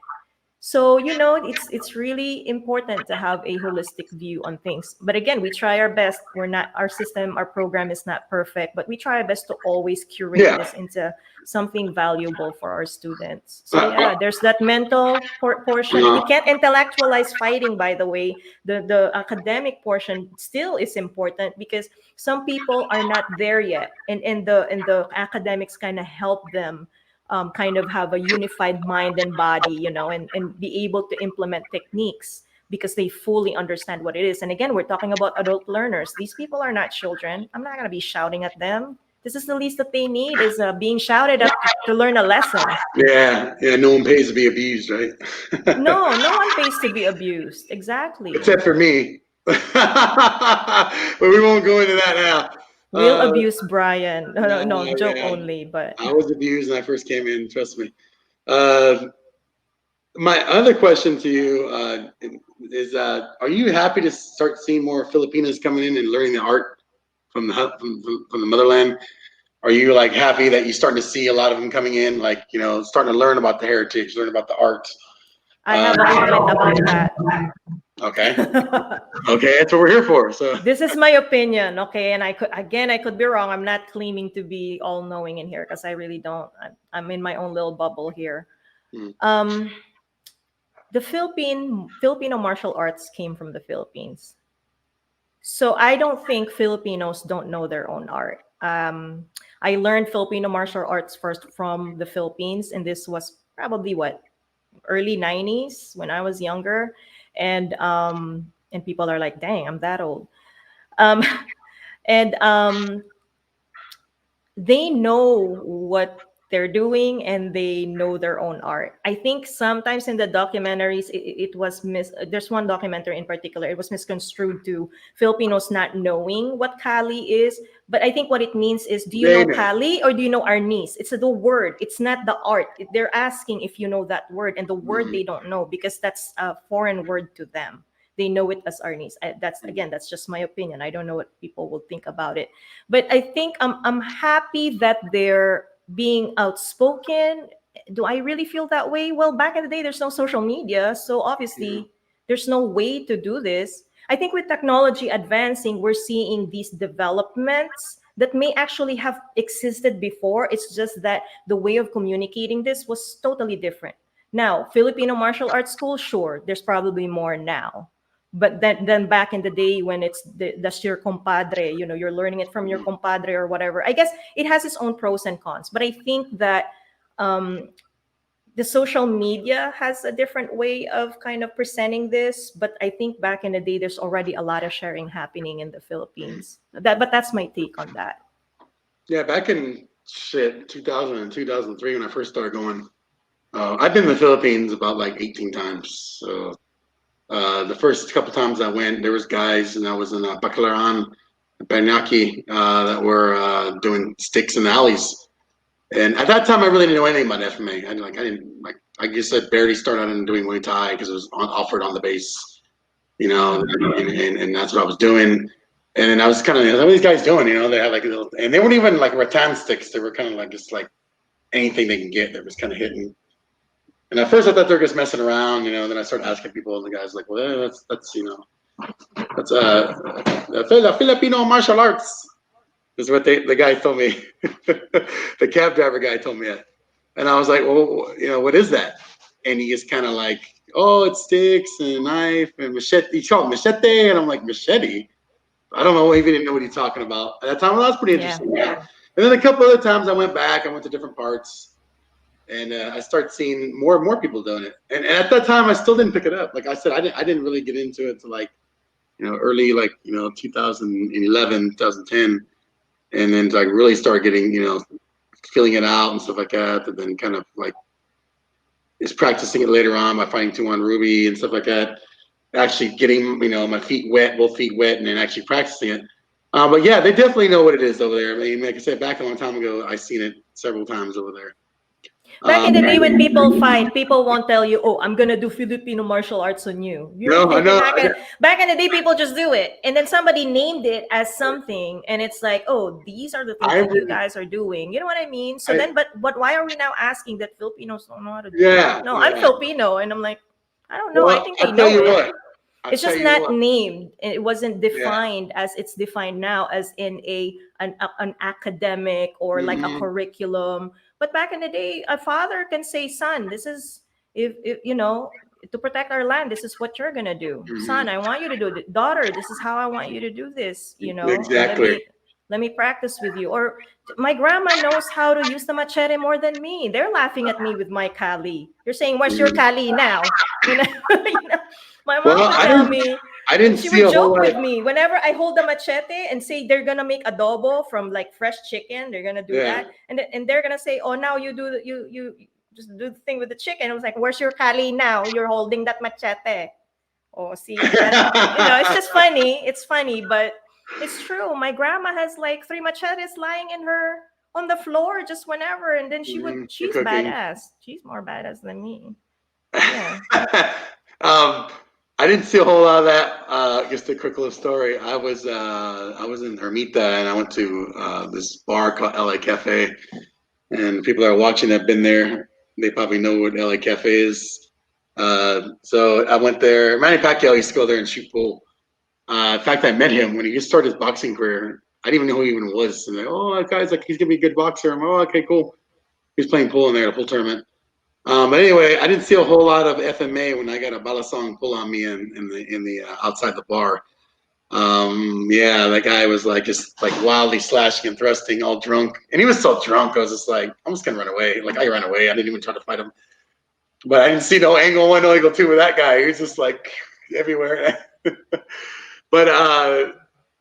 So, it's really important to have a holistic view on things. But again, we try our best. Our system, our program is not perfect, but we try our best to always curate Yeah. this into something valuable for our students. So Uh, yeah, there's that mental portion. You uh, can't intellectualize fighting, by the way. The academic portion still is important because some people are not there yet. And the academics kind of help them kind of have a unified mind and body, and be able to implement techniques because they fully understand what it is. And again, we're talking about adult learners. These people are not children. I'm not going to be shouting at them. This is the least that they need is being shouted at to learn a lesson. yeah. Yeah. No one pays to be abused, right? No, no one pays to be abused. Exactly. Except for me. But we won't go into that now. We'll abuse Brian. No, no, no, joke Yeah, only, but I was abused when I first came in. Trust me. Uh, my other question to you is: are you happy to start seeing more Filipinos coming in and learning the art from from the motherland? Are you like happy that you're starting to see a lot of them coming in, like starting to learn about the heritage, learn about the art? I have a comment about that. Okay, okay, that's what we're here for. So, This is my opinion, okay? And I could be wrong. I'm not claiming to be all knowing in here because I really don't. I'm in my own little bubble here. mm, Um, the Filipino martial arts came from the Philippines, so I don't think Filipinos don't know their own art. I learned Filipino martial arts first from the Philippines, and this was probably what, early '90s when I was younger, and people are like, "Dang, I'm that old." Um, and they know what they're doing and they know their own art. I think sometimes in the documentaries, it was there's one documentary in particular, it was misconstrued to Filipinos not knowing what Kali is. But I think what it means is, do you they know know. Kali or do you know Arnis? It's the word, it's not the art. They're asking if you know that word, and the word Mhm. they don't know because that's a foreign word to them. They know it as Arnis. That's, again, that's just my opinion. I don't know what people will think about it, but I think I'm happy that they're being outspoken. Do I really feel that way? Well, back in the day, there's no social media, so Yeah. obviously there's no way to do this. I think with technology advancing, we're seeing these developments that may actually have existed before. It's just that the way of communicating this was totally different. Now, Filipino martial arts school, sure, there's probably more now. But then back in the day when that's your compadre, you're learning it from your compadre or whatever. I guess it has its own pros and cons, but I think that the social media has a different way of kind of presenting this. But I think back in the day, there's already a lot of sharing happening in the Philippines. But that's my take on that. Yeah, back in 2000 and 2003 when I first started going, I've been in the Philippines about like 18 times. So the first couple times I went, there was guys, and I was in Baclaran, Banyaki, that were doing sticks in the alleys. And at that time, I really didn't know anything about FMA. I guess I barely started out doing Muay Thai because it was offered on the base, and that's what I was doing. And then I was kind of, what are these guys doing? They had like little, and they weren't even like rattan sticks. They were kind of like just like anything they can get that was kind of hitting. And at first I thought they were just messing around, then I started asking people, and the guys like, well, that's the Filipino martial arts. Is what the guy told me. The cab driver guy told me that. And I was like, well, what is that? And he is kind of like, oh, it's sticks and a knife and machete. He called it machete. And I'm like, machete? I don't know. He didn't know what he's talking about. At that time, well, that was pretty interesting. Yeah. And then a couple other times I went back. I went to different parts. And I started seeing more and more people doing it. And at that time, I still didn't pick it up. Like I said, I didn't really get into it until early 2011, 2010. And then I really start getting, feeling it out and stuff like that. And then kind of like is practicing it later on by finding Tuhon Ruby and stuff like that. Actually getting, my feet wet, both feet wet, and then actually practicing it. But yeah, they definitely know what it is over there. I mean, like I said, back a long time ago, I seen it several times over there. Back in the day when people fight, people won't tell you, oh, I'm going to do Filipino martial arts on you. Back in the day, people just do it. And then somebody named it as something. And it's like, oh, these are the things that you guys are doing. You know what I mean? So but why are we now asking that Filipinos don't know how to do it? No, I'm Filipino. And I'm like, I don't know. I think they know it. It's just not named. It wasn't defined as it's defined now, as in an academic or like a curriculum. But back in the day, a father can say, son, this is, if to protect our land, this is what you're going to do. Mm-hmm. Son, I want you to do it. Daughter, this is how I want you to do this. Exactly. Let me practice with you. Or my grandma knows how to use the machete more than me. They're laughing at me with my Kali. You're saying, where's your Kali now? My mom would tell me. She would joke with me whenever I hold the machete and say they're gonna make adobo from like fresh chicken. They're gonna do that, and they're gonna say, "Oh, now you do you just do the thing with the chicken." I was like, "Where's your Kali now? You're holding that machete." Oh, see, it's just funny. It's funny, but it's true. My grandma has like 3 machetes lying on the floor just whenever, and then she's badass. She's more badass than me. Yeah. I didn't see a whole lot of that. Just a quick little story. I was in Ermita, and I went to this bar called LA Cafe. And people that are watching that have been there, they probably know what LA Cafe is. So I went there. Manny Pacquiao used to go there and shoot pool. In fact, I met him when he just started his boxing career. I didn't even know who he even was. And that guy's like, he's gonna be a good boxer. I'm like, okay, cool. He was playing pool in there, a pool tournament. But anyway, I didn't see a whole lot of FMA when I got a balasong pull on me in the outside the bar. That guy was like just like wildly slashing and thrusting, all drunk, and he was so drunk. I was just like, I'm just gonna run away. Like I ran away. I didn't even try to fight him. But I didn't see no angle 1, no angle 2 with that guy. He was just like everywhere. But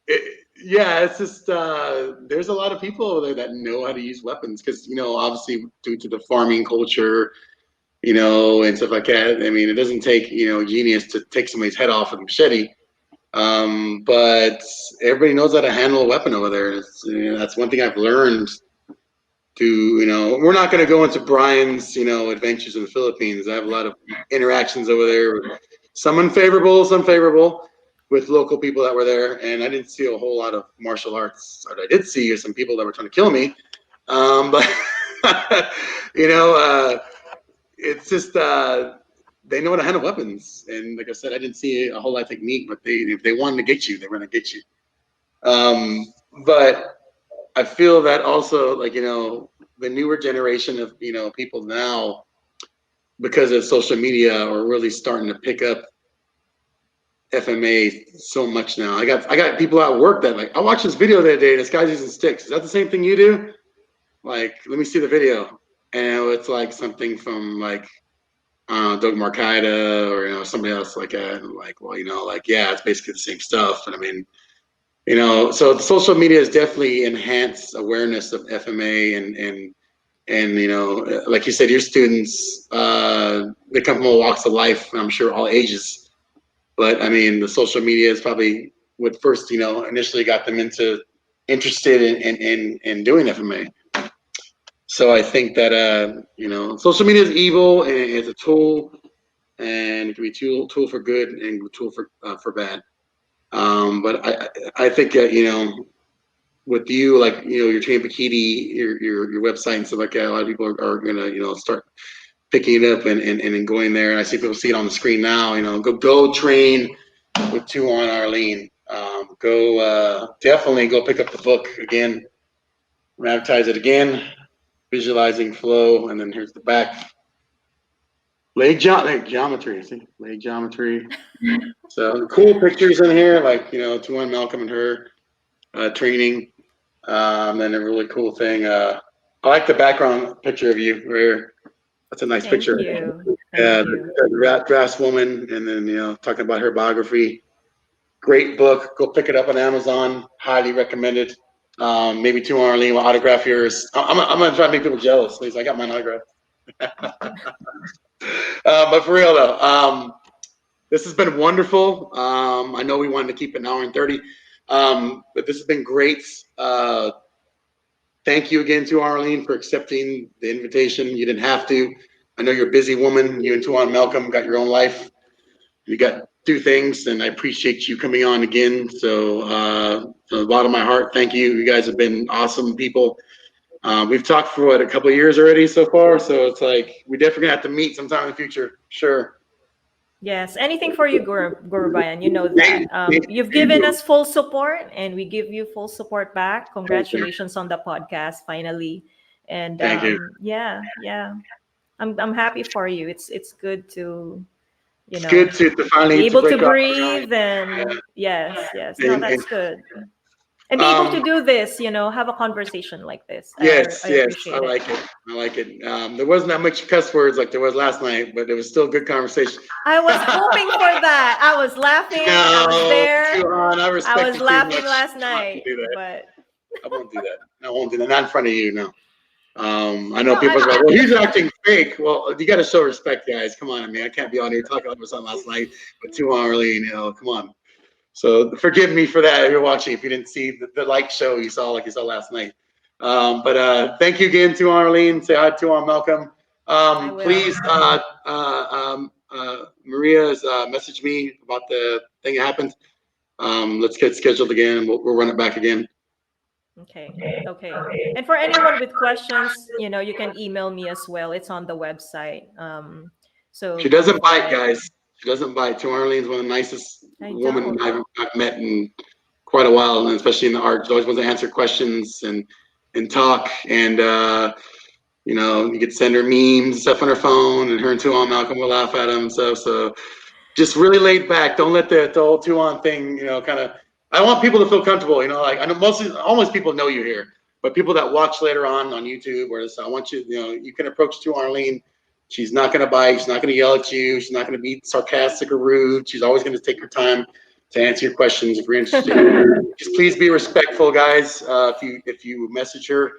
it's just there's a lot of people over there that know how to use weapons because obviously due to the farming culture. And stuff like that. I mean, it doesn't take, genius to take somebody's head off with a machete. But everybody knows how to handle a weapon over there. That's one thing I've learned we're not going to go into Brian's, adventures in the Philippines. I have a lot of interactions over there, some unfavorable, some favorable with local people that were there. And I didn't see a whole lot of martial arts. What I did see some people that were trying to kill me. But, it's just they know how to handle weapons, and like I said, I didn't see a whole lot of technique. But if they wanted to get you, they were going to get you. But I feel that also, like the newer generation of people now, because of social media, are really starting to pick up FMA so much now. I got people at work that like, I watched this video the other day. This guy's using sticks. Is that the same thing you do? Like, let me see the video. And it's like something from like Doug Marcaida or somebody else like that. And like, well, like yeah, it's basically the same stuff. And I mean, so the social media has definitely enhanced awareness of FMA and like you said, your students they come from all walks of life. I'm sure all ages. But I mean, the social media is probably what first initially got them interested in doing FMA. So I think that social media is evil and it's a tool, and it can be a tool for good and a tool for bad. But I think with you, like your Train Pekiti, your website and stuff like that, a lot of people are gonna start picking it up and going there. And I see people see it on the screen now. Go train with Tuhon Arlene. Definitely go pick up the book again, advertise it again. Visualizing flow, and then here's the back. Leg geometry. See, leg geometry. So cool pictures in here, like Tuhon Malcolm and her training. And a really cool thing. I like the background picture of you. Where that's a nice picture. Thank you. The Grass Woman, and then talking about her biography. Great book. Go pick it up on Amazon. Highly recommended. Maybe Tuhon Arlene will autograph yours. I'm gonna try to make people jealous. Please, I got mine autographed. But for real though, this has been wonderful. I know we wanted to keep it an hour and 30, but this has been great. Thank you again to Arlene for accepting the invitation. You didn't have to. I know you're a busy woman. You and Tuhon Malcolm got your own life. You got do things, and I appreciate you coming on again. So from the bottom of my heart, thank you. You guys have been awesome people. We've talked for a couple of years already so far, so it's like we definitely have to meet sometime in the future. Sure. Yes, anything for you, Guro Brian. You know that. You've given us full support, and we give you full support back. Congratulations on the podcast, finally. And Thank you. yeah, I'm happy for you. It's good to it's good to finally be able to break breathe and yes, no, that's good. And be able to do this, have a conversation like this. Yes, I appreciate I like it. I like it. There wasn't that much cuss words like there was last night, but it was still good conversation. I was hoping for that. I was laughing. I was there. Tuhon, I was laughing last night, but I won't do that. I won't do that. Not in front of you, no. I know people are like, well, he's acting fake. Well, you got to show respect, guys. Come on, I can't be on here talking about something last night with Tuhon Arlene. Come on. So forgive me for that if you're watching. If you didn't see the light show you saw last night. But thank you again, Tuhon Arlene. Say hi to Tuhon Malcolm. Please, Maria's messaged me about the thing that happened. Let's get scheduled again. We'll run it back again. Okay. And for anyone with questions, you can email me as well. It's on the website. So she doesn't bite, guys. She doesn't bite. Tuhon Arlene's one of the nicest women I've met in quite a while, and especially in the art. She always wants to answer questions and talk. And you could send her memes and stuff on her phone, and her and Tuhon Malcolm will laugh at them and stuff. So just really laid back. Don't let the whole Tuhon thing, kind of. I want people to feel comfortable. Like I know almost people know you here, but people that watch later on YouTube or this, I want you. You can approach Tuhon Arlene. She's not going to bite. She's not going to yell at you. She's not going to be sarcastic or rude. She's always going to take her time to answer your questions if you're interested. Just please be respectful, guys. If you message her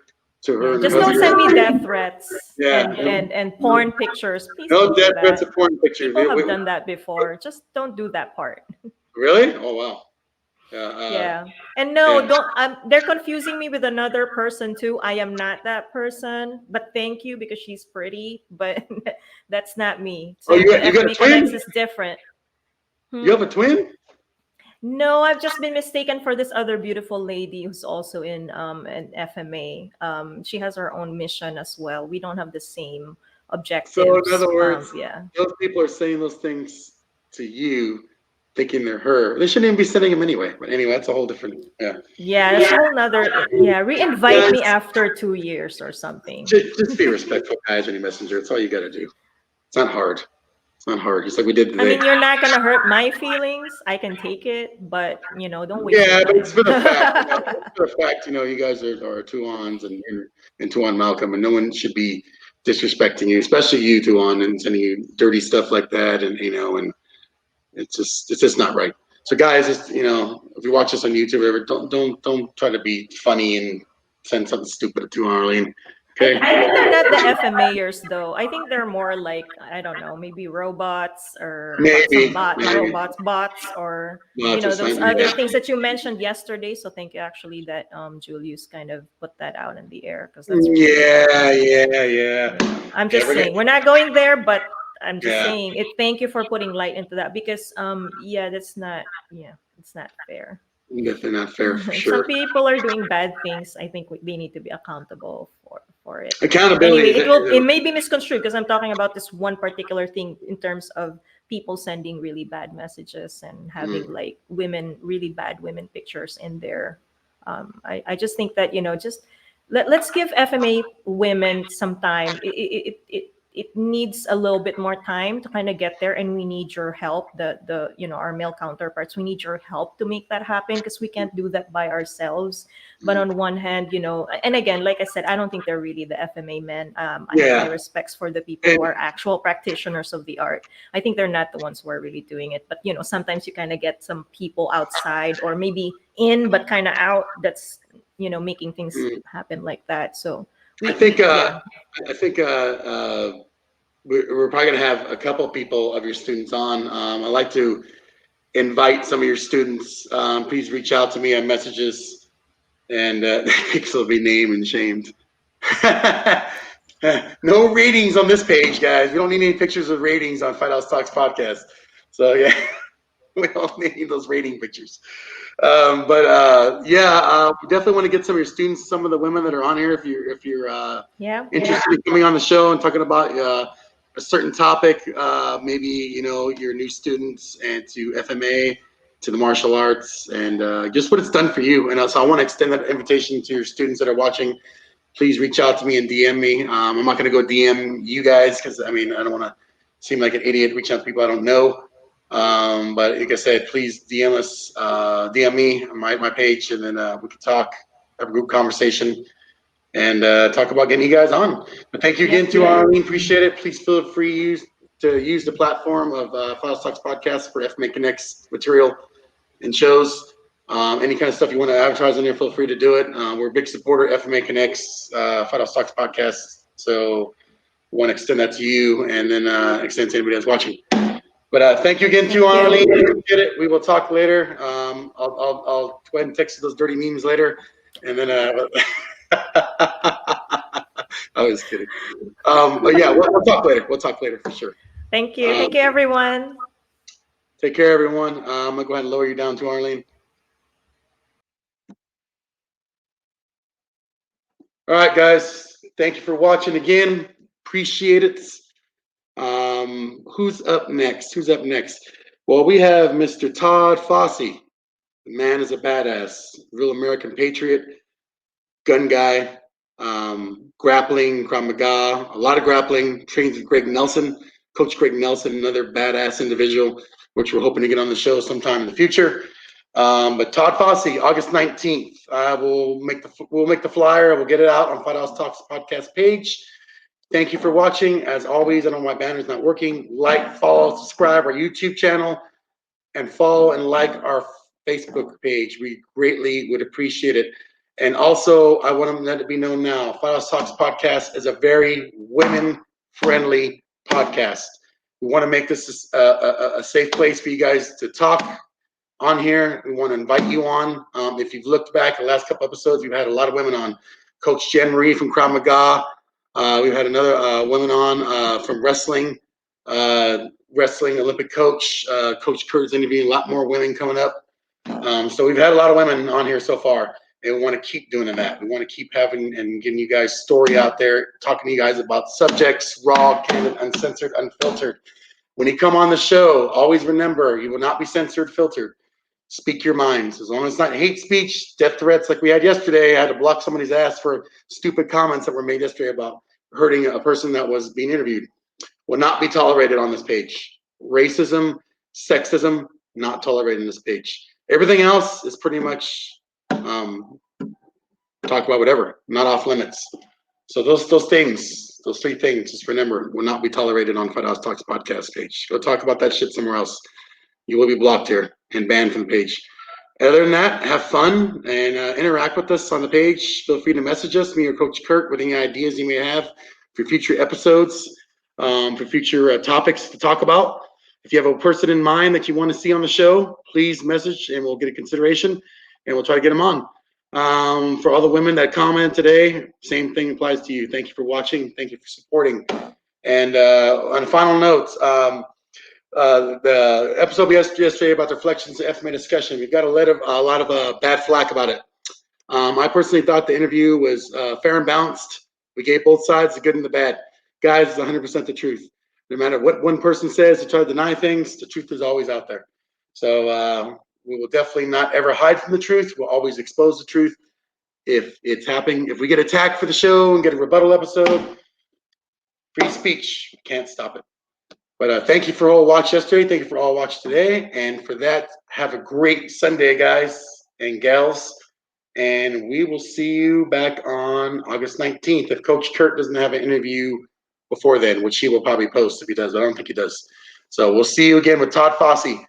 to her, just don't send me death threats. And porn pictures. Please no death threats or porn pictures. People have done that before. Just don't do that part. Really? Oh wow. And no, don't. They're confusing me with another person too. I am not that person, but thank you because she's pretty, but that's not me. So you got a twin? Is different. You have a twin? No, I've just been mistaken for this other beautiful lady who's also in an FMA. She has her own mission as well. We don't have the same objectives. So in other words, those people are saying those things to you, thinking they're her. They shouldn't even be sending them anyway. But anyway, that's a whole different. Yeah, that's a whole nother. Yeah, re-invite me after 2 years or something. Just be respectful, guys, when you messenger. It's all you got to do. It's not hard. It's not hard, just like we did I today. mean, you're not gonna hurt my feelings. I can take it, but don't waste Yeah, your but it's for the fact, time. it's for the fact, you guys are Tuhons and Tuhon Malcolm, and no one should be disrespecting you, especially you, Tuhon, and sending you dirty stuff like that, and and it's just not right. So guys, just if you watch this on YouTube, or whatever, don't try to be funny and send something stupid to Arlene. Okay. I think they're not the FMAers though. I think they're more like, I don't know, maybe robots or some Maybe, maybe. robots, bots, or Lots of those sign- other yeah. things that you mentioned yesterday. So thank you actually that Julius kind of put that out in the air, because that's really Yeah. I'm just saying we're not going there, but I'm just Yeah. saying it. Thank you for putting light into that, because that's not it's not fair. Definitely not fair for Some sure. people are doing bad things. I think they need to be accountable for it. Accountability. Anyway, it may be misconstrued because I'm talking about this one particular thing in terms of people sending really bad messages and having like really bad women pictures in there. I just think that just let's give FMA women some time. It needs a little bit more time to kind of get there, and we need your help, the our male counterparts. We need your help to make that happen, because we can't do that by ourselves. But on one hand, and again, like I said, I don't think they're really the FMA men. I have my respects for the people who are actual practitioners of the art. I think they're not the ones who are really doing it. But sometimes you kind of get some people outside, or maybe in but kind of out, that's making things happen like that. So I think we're probably going to have a couple people of your students on. I'd like to invite some of your students. Please reach out to me on messages, and picks will be named and shamed. No ratings on this page, guys. We don't need any pictures of ratings on Fight House Talks podcast. So yeah, we don't need those rating pictures. We definitely want to get some of your students, some of the women that are on here. If you're interested in coming on the show and talking about a certain topic, maybe your new students and to FMA, to the martial arts, and just what it's done for you. And so I want to extend that invitation to your students that are watching. Please reach out to me and DM me. I'm not going to go DM you guys, because I don't want to seem like an idiot reaching out to people I don't know. But like I said, please DM us, DM me on my page, and then we can talk, have a group conversation, and talk about getting you guys on. But thank you again to Arlene. Appreciate it. Please feel free to use the platform of Files Talks Podcast for FMAConnects material and shows. Any kind of stuff you want to advertise on there, feel free to do it. We're a big supporter of FMAConnects, Files Talks Podcast. So we want to extend that to you, and then extend to anybody that's watching. But thank you again to Arlene. Appreciate it. We will talk later. I'll go ahead and text you those dirty memes later, and then I was kidding. But yeah, we'll talk later. We'll talk later for sure. Thank you. Thank you, everyone. Take care, everyone. I'm gonna go ahead and lower you down to Arlene. All right, guys. Thank you for watching again. Appreciate it. Who's up next? Well, we have Mr. Todd Fossey. The man is a badass, real American patriot, gun guy, grappling, Krav Maga, a lot of grappling, trains with Greg Nelson, Coach Greg Nelson, another badass individual, which we're hoping to get on the show sometime in the future. But Todd Fossey, August 19th, we'll make the flyer. We'll get it out on Fight House Talks podcast page. Thank you for watching. As always, I know my banner's not working. Like, follow, subscribe our YouTube channel, and follow and like our Facebook page. We greatly would appreciate it. And also, I want to let it be known now, Fight House Talks podcast is a very women-friendly podcast. We want to make this a safe place for you guys to talk on here. We want to invite you on. If you've looked back the last couple episodes, we've had a lot of women on. Coach Jen Marie from Krav Maga. We've had another woman on from wrestling Olympic coach. Coach Kurt's interviewing a lot more women coming up. So we've had a lot of women on here so far, and we want to keep doing that. We want to keep having and getting you guys story out there, talking to you guys about subjects, raw, candid, uncensored, unfiltered. When you come on the show, always remember, you will not be censored, filtered. Speak your minds. As long as it's not hate speech, death threats like we had yesterday. I had to block somebody's ass for stupid comments that were made yesterday about hurting a person that was being interviewed. will not be tolerated on this page. Racism, sexism, not tolerated on this page. Everything else is pretty much talk about whatever, not off limits. So those things, those three things, just remember, will not be tolerated on Fight House Talks podcast page. Go talk about that shit somewhere else. You will be blocked here and banned from the page. Other than that, have fun and interact with us on the page. Feel free to message us, me or Coach Kurt, with any ideas you may have for future episodes, for future topics to talk about. If you have a person in mind that you want to see on the show, please message and we'll get a consideration and we'll try to get them on. For all the women that commented today, same thing applies to you. Thank you for watching. Thank you for supporting. And on a final note, the episode we had yesterday about the reflections of FMA discussion, we got a lot of bad flack about it. I personally thought the interview was fair and balanced. We gave both sides, the good and the bad. Guys, it's 100% the truth. No matter what one person says to try to deny things, the truth is always out there. So we will definitely not ever hide from the truth. We'll always expose the truth. If it's happening, if we get attacked for the show and get a rebuttal episode, free speech, can't stop it. But thank you for all watch yesterday. Thank you for all watch today. And for that, have a great Sunday, guys and gals. And we will see you back on August 19th. If Coach Kurt doesn't have an interview before then, which he will probably post if he does. I don't think he does. So we'll see you again with Todd Fossey,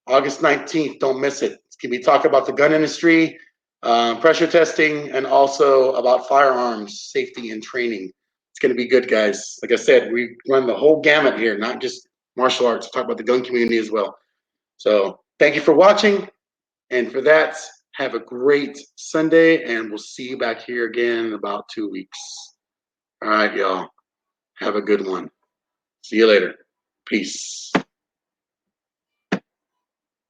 August 19th. Don't miss it. It's going to be talking about the gun industry, pressure testing, and also about firearms safety and training. It's going to be good, guys. Like I said, we run the whole gamut here, not just martial arts. Talk about the gun community as well. So thank you for watching. And for that, have a great Sunday, and we'll see you back here again in about 2 weeks. All right, y'all. Have a good one. See you later. Peace.